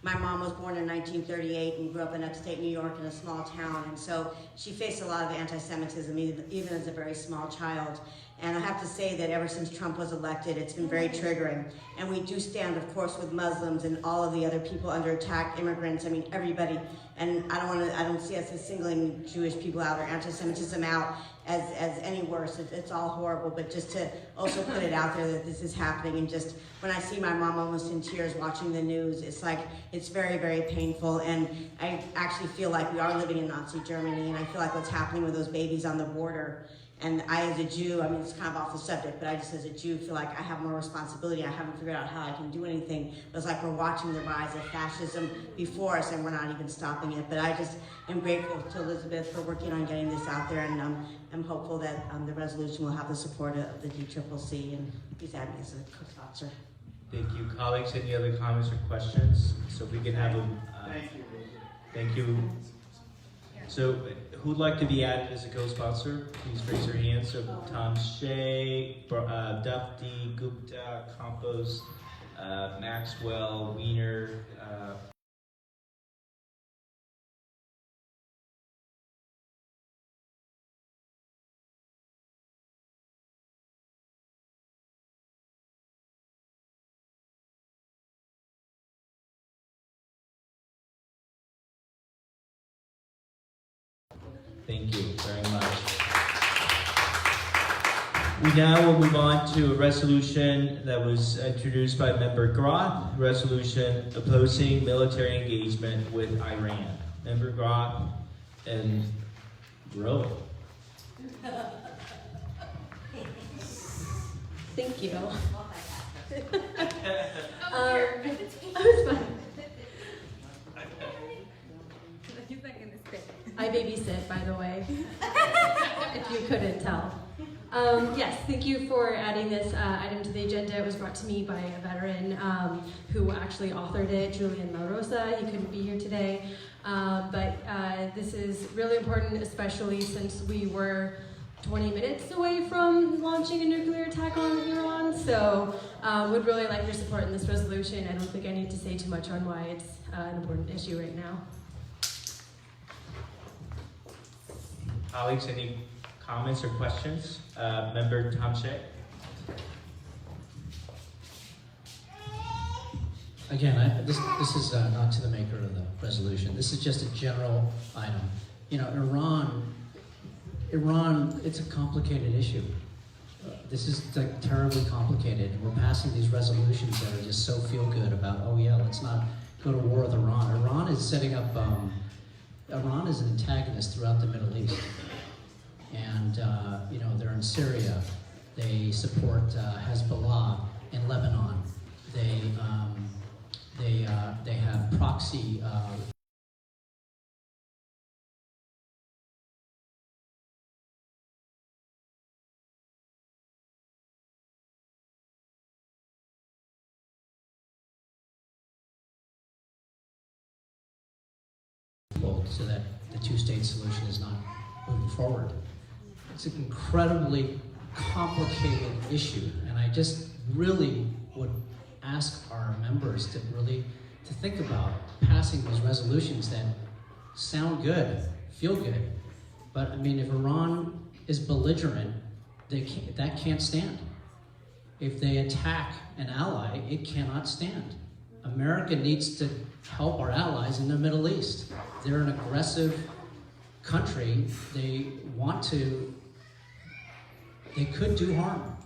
my mom was born in 1938 and grew up in upstate New York in a small town, and so she faced a lot of anti-Semitism even as a very small child. And I have to say that ever since Trump was elected, it's been very triggering. And we do stand, of course, with Muslims and all of the other people under attack, immigrants, everybody. And I don't see us as singling Jewish people out or anti-Semitism out as any worse. It's all horrible, but just to also put it out there that this is happening, and just when I see my mom almost in tears watching the news, it's like, it's very, very painful. And I actually feel like we are living in Nazi Germany, and I feel like what's happening with those babies on the border. And I, as a Jew, it's kind of off the subject, but I just, as a Jew, feel like I have more responsibility. I haven't figured out how I can do anything. But it's like we're watching the rise of fascism before us, and we're not even stopping it. But I just am grateful to Elizabeth for working on getting this out there, and I'm hopeful that the resolution will have the support of the DCCC, and please add me as a co-sponsor. Thank you, colleagues. Any other comments or questions? So if we can have thank you. So who'd like to be added as a co-sponsor? Please raise your hand. So Tom Shea, Dufty, Gupta, Campos, Maxwell, Wiener. Thank you very much. We now will move on to a resolution that was introduced by Member Groth, resolution opposing military engagement with Iran. Member Groth and Rowe. Thank you. I was fine. I babysit, by the way, if you couldn't tell. Yes, thank you for adding this item to the agenda. It was brought to me by a veteran who actually authored it, Julian Marosa. He couldn't be here today, but this is really important, especially since we were 20 minutes away from launching a nuclear attack on Iran. So would really like your support in this resolution. I don't think I need to say too much on why it's an important issue right now. Colleagues, any comments or questions? Member Tom Shea. Again, this is not to the maker of the resolution. This is just a general item. Iran, it's a complicated issue. This is like terribly complicated. We're passing these resolutions that are just so feel good about, oh yeah, let's not go to war with Iran. Iran is setting up, Iran is an antagonist throughout the Middle East. And, they're in Syria. They support Hezbollah. in Lebanon. They have proxy so that the two-state solution is not moving forward. It's an incredibly complicated issue, and I just really would ask our members to think about passing these resolutions that sound good, feel good, but I mean, if Iran is belligerent, that can't stand. If they attack an ally, it cannot stand. America needs to help our allies in the Middle East. They're an aggressive country. They could do harm.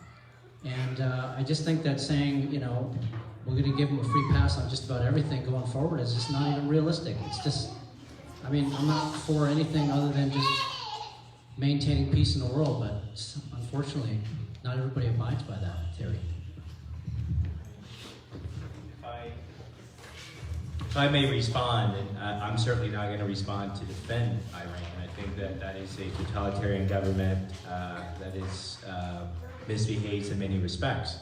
And I just think that saying, we're going to give them a free pass on just about everything going forward is just not even realistic. It's just, I'm not for anything other than just maintaining peace in the world, but unfortunately, not everybody abides by that theory. If I may respond, and I'm certainly not going to respond to defend Iran. I think that is a totalitarian government that is misbehaves in many respects.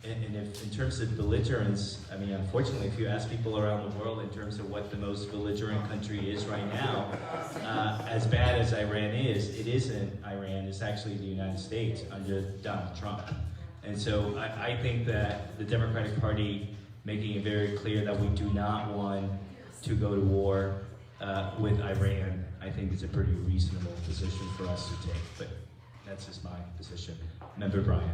And if, in terms of belligerence, unfortunately, if you ask people around the world in terms of what the most belligerent country is right now, as bad as Iran is, it isn't Iran, it's actually the United States under Donald Trump. And so I think that the Democratic Party making it very clear that we do not want to go to war with Iran, I think is a pretty reasonable position for us to take. But that's just my position. Member Bryan.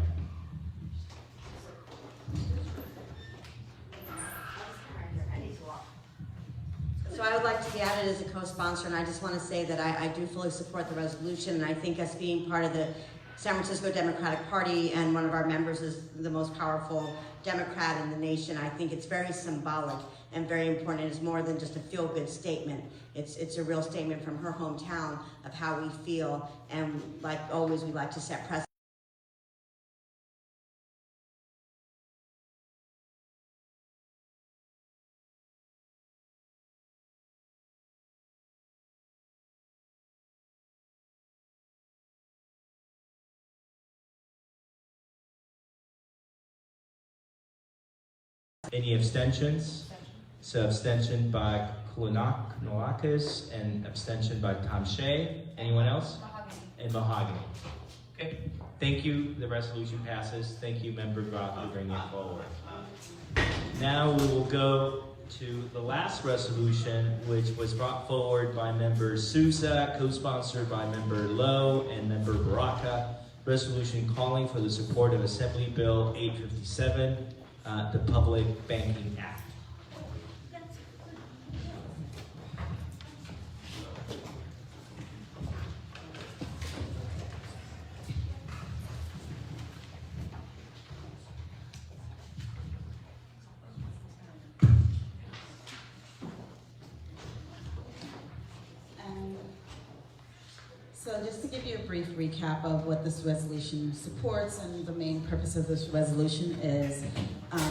So I would like to be added as a co-sponsor, and I just want to say that I do fully support the resolution, and I think us being part of the San Francisco Democratic Party and one of our members is the most powerful Democrat in the nation, I think it's very symbolic and very important. It's more than just a feel-good statement. It's a real statement from her hometown of how we feel, and like always, we like to set precedent. Any abstentions? So abstention by Koulakis and abstention by Tom Shea. Anyone else? And Mahogany. Okay. Thank you. The resolution passes. Thank you, Member Groff, for bringing it forward. Now we will go to the last resolution, which was brought forward by Member Sousa, co-sponsored by Member Lowe and Member Baraka. Resolution calling for the support of Assembly Bill 857, the Public Banking Act. So just to give you a brief recap of what this resolution supports, and the main purpose of this resolution is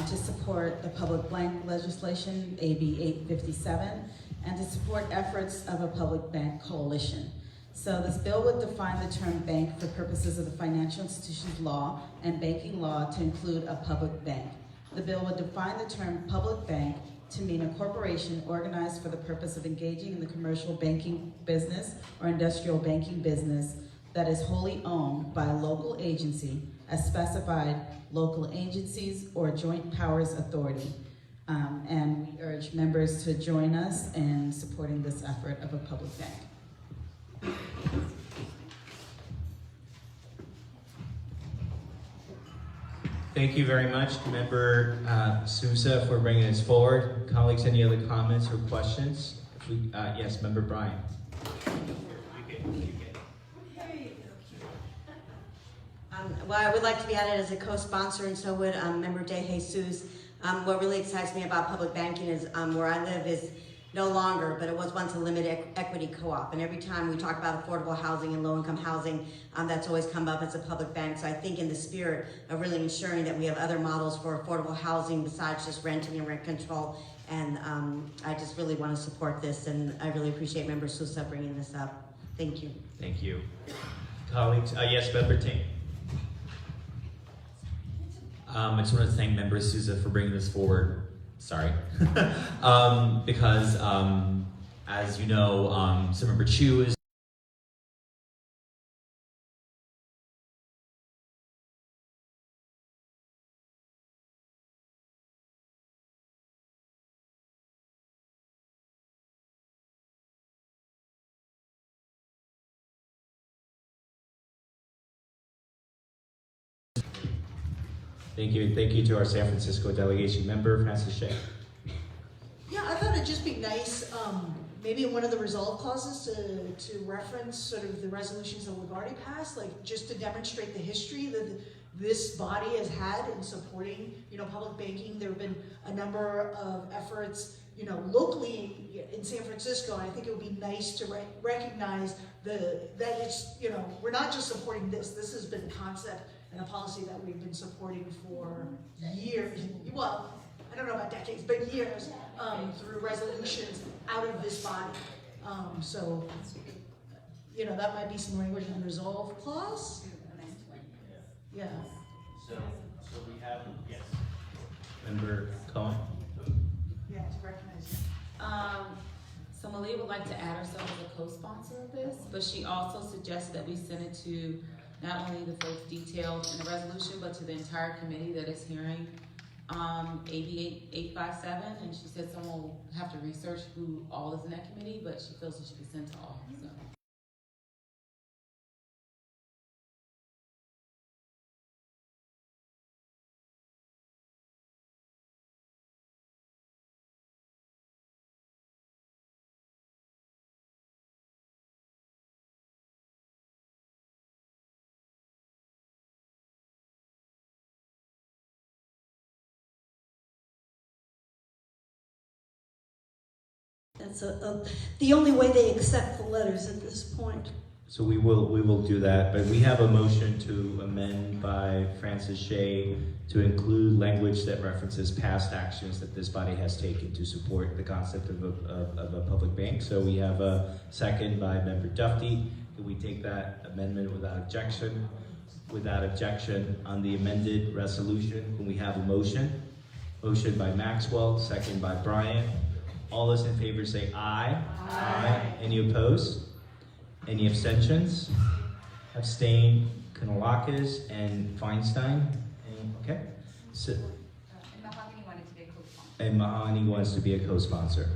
to support the public bank legislation, AB 857, and to support efforts of a public bank coalition. So this bill would define the term bank for purposes of the Financial Institutions Law and banking law to include a public bank. The bill would define the term public bank to mean a corporation organized for the purpose of engaging in the commercial banking business or industrial banking business that is wholly owned by a local agency as specified local agencies or joint powers authority. And we urge members to join us in supporting this effort of a public bank. Thank you very much, Member Sousa, for bringing this forward. Colleagues, any other comments or questions? Yes, Member Bryan. Well, I would like to be added as a co-sponsor, and so would Member De Jesus. What really excites me about public banking is where I live is no longer, but it was once a limited equity co-op. And every time we talk about affordable housing and low-income housing, that's always come up as a public bank. So I think in the spirit of really ensuring that we have other models for affordable housing besides just renting and rent control, and I just really want to support this, and I really appreciate Member Sousa bringing this up. Thank you. Thank you. Colleagues, yes, Member Ting. I just want to thank Member Sousa for bringing this forward. Sorry. Because, as you know, so Member Chu is Thank you to our San Francisco delegation member, Francis Shea. Yeah, I thought it'd just be nice, maybe in one of the resolve clauses to reference sort of the resolutions that we've already passed, like just to demonstrate the history that this body has had in supporting, public banking. There have been a number of efforts, locally in San Francisco, and I think it would be nice to recognize that it's, we're not just supporting this. This has been a concept and a policy that we've been supporting for years. Well, I don't know about decades, but years, through resolutions out of this body. So, that might be some language in the resolve clause. Yeah. So we have, yes. Member Cohen. Yeah, to recognize. So Malia would like to add herself as a co-sponsor of this, but she also suggested that we send it to not only the folks detailed in the resolution, but to the entire committee that is hearing AB 857, and she said someone will have to research who all is in that committee, but she feels it should be sent to all. So. That's the only way they accept the letters at this point. So we will do that, but we have a motion to amend by Francis Shea to include language that references past actions that this body has taken to support the concept of a public bank. So we have a second by Member Duffy. Can we take that amendment without objection? Without objection on the amended resolution, can we have a motion? Motion by Maxwell, second by Bryant. All those in favor say aye. Aye. Any opposed? Any abstentions? Abstain, Kanalakis and Feinstein. Okay. So, And Mahogany wanted to be a co-sponsor. and Mahani wants to be a co-sponsor.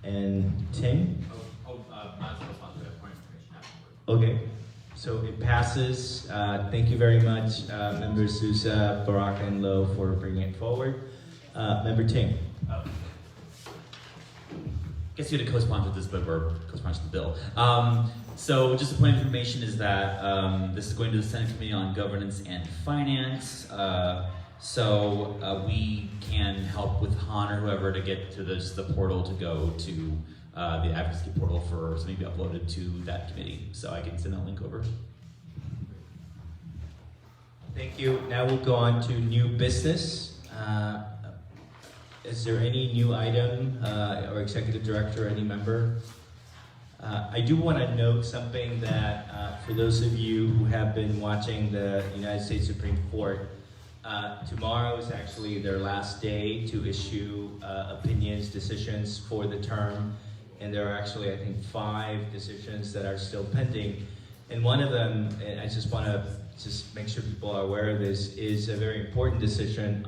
And Tim? Not co-sponsor, but point information afterward. Okay. So it passes. Thank you very much, Members Sousa, Baraka, and Lowe for bringing it forward. Member Ting. I guess you had to co-sponsor this, but we're co-sponsoring the bill. So just a point of information is that this is going to the Senate Committee on Governance and Finance. So we can help with Han or whoever to get to the portal to go to the advocacy portal for something to be uploaded to that committee. So I can send that link over. Thank you. Now we'll go on to new business. Is there any new item or executive director or any member? I do want to note something that for those of you who have been watching the United States Supreme Court, tomorrow is actually their last day to issue opinions, decisions for the term. And there are actually, I think, 5 decisions that are still pending. And one of them, and I just want to make sure people are aware of this, is a very important decision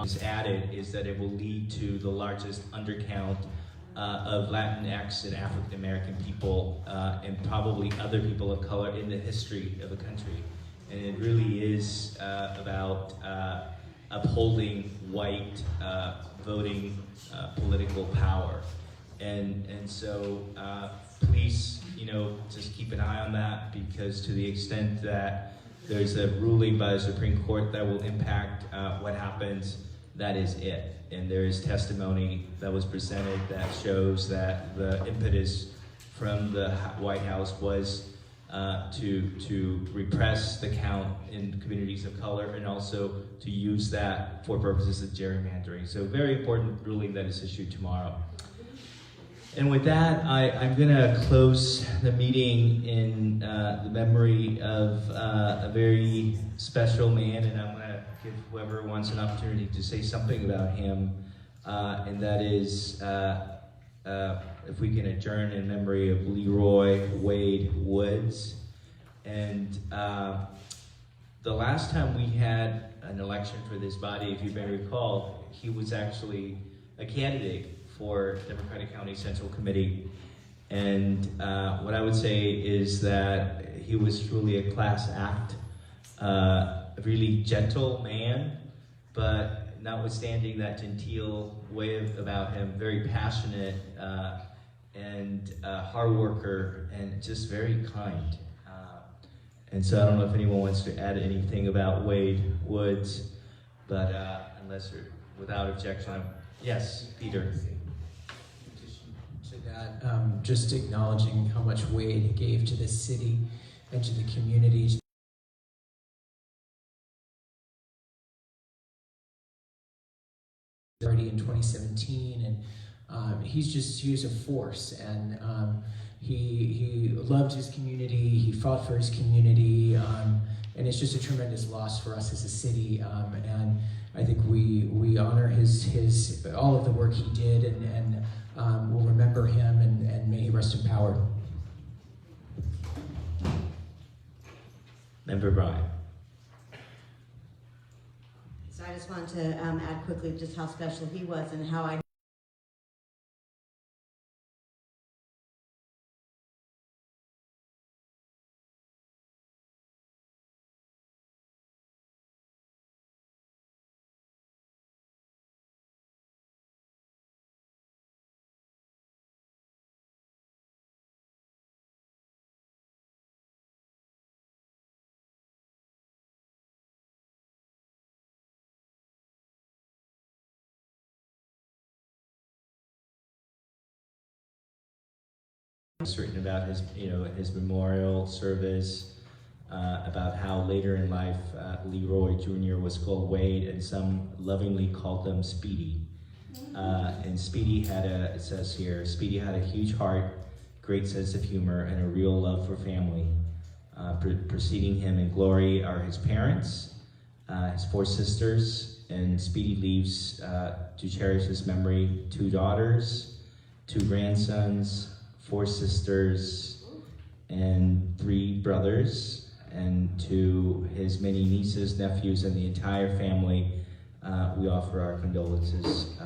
is added is that it will lead to the largest undercount of Latinx and African American people and probably other people of color in the history of the country. And it really is about upholding white voting political power. And so please, just keep an eye on that, because to the extent that there's a ruling by the Supreme Court that will impact what happens, that is it. And there is testimony that was presented that shows that the impetus from the White House was to repress the count in communities of color, and also to use that for purposes of gerrymandering. So very important ruling that is issued tomorrow. And with that, I'm going to close the meeting in the memory of a very special man, and I'm going to give whoever wants an opportunity to say something about him, and that is, if we can adjourn in memory of Leroy Wade Woods. And the last time we had an election for this body, if you may recall, he was actually a candidate for Democratic County Central Committee. And what I would say is that he was truly a class act, a really gentle man, but notwithstanding that genteel way about him, very passionate and hard worker, and just very kind. And so I don't know if anyone wants to add anything about Wade Woods, but unless you're without objection. Yes, Peter. To that, just acknowledging how much Wade gave to the city and to the community. Already in 2017, and he was a force, and he loved his community, he fought for his community, and it's just a tremendous loss for us as a city, and I think we honor his all of the work he did, and we'll remember him, and may he rest in power. Member Bryan. So I just wanted to add quickly just how special he was and how I Written about his, his memorial service, about how later in life Leroy Jr. was called Wade, and some lovingly called him Speedy. And Speedy it says here, Speedy had a huge heart, great sense of humor, and a real love for family. Preceding him in glory are his parents, his 4 sisters, and Speedy leaves to cherish his memory 2 daughters, 2 grandsons, 4 sisters, and 3 brothers, and to his many nieces, nephews, and the entire family, we offer our condolences.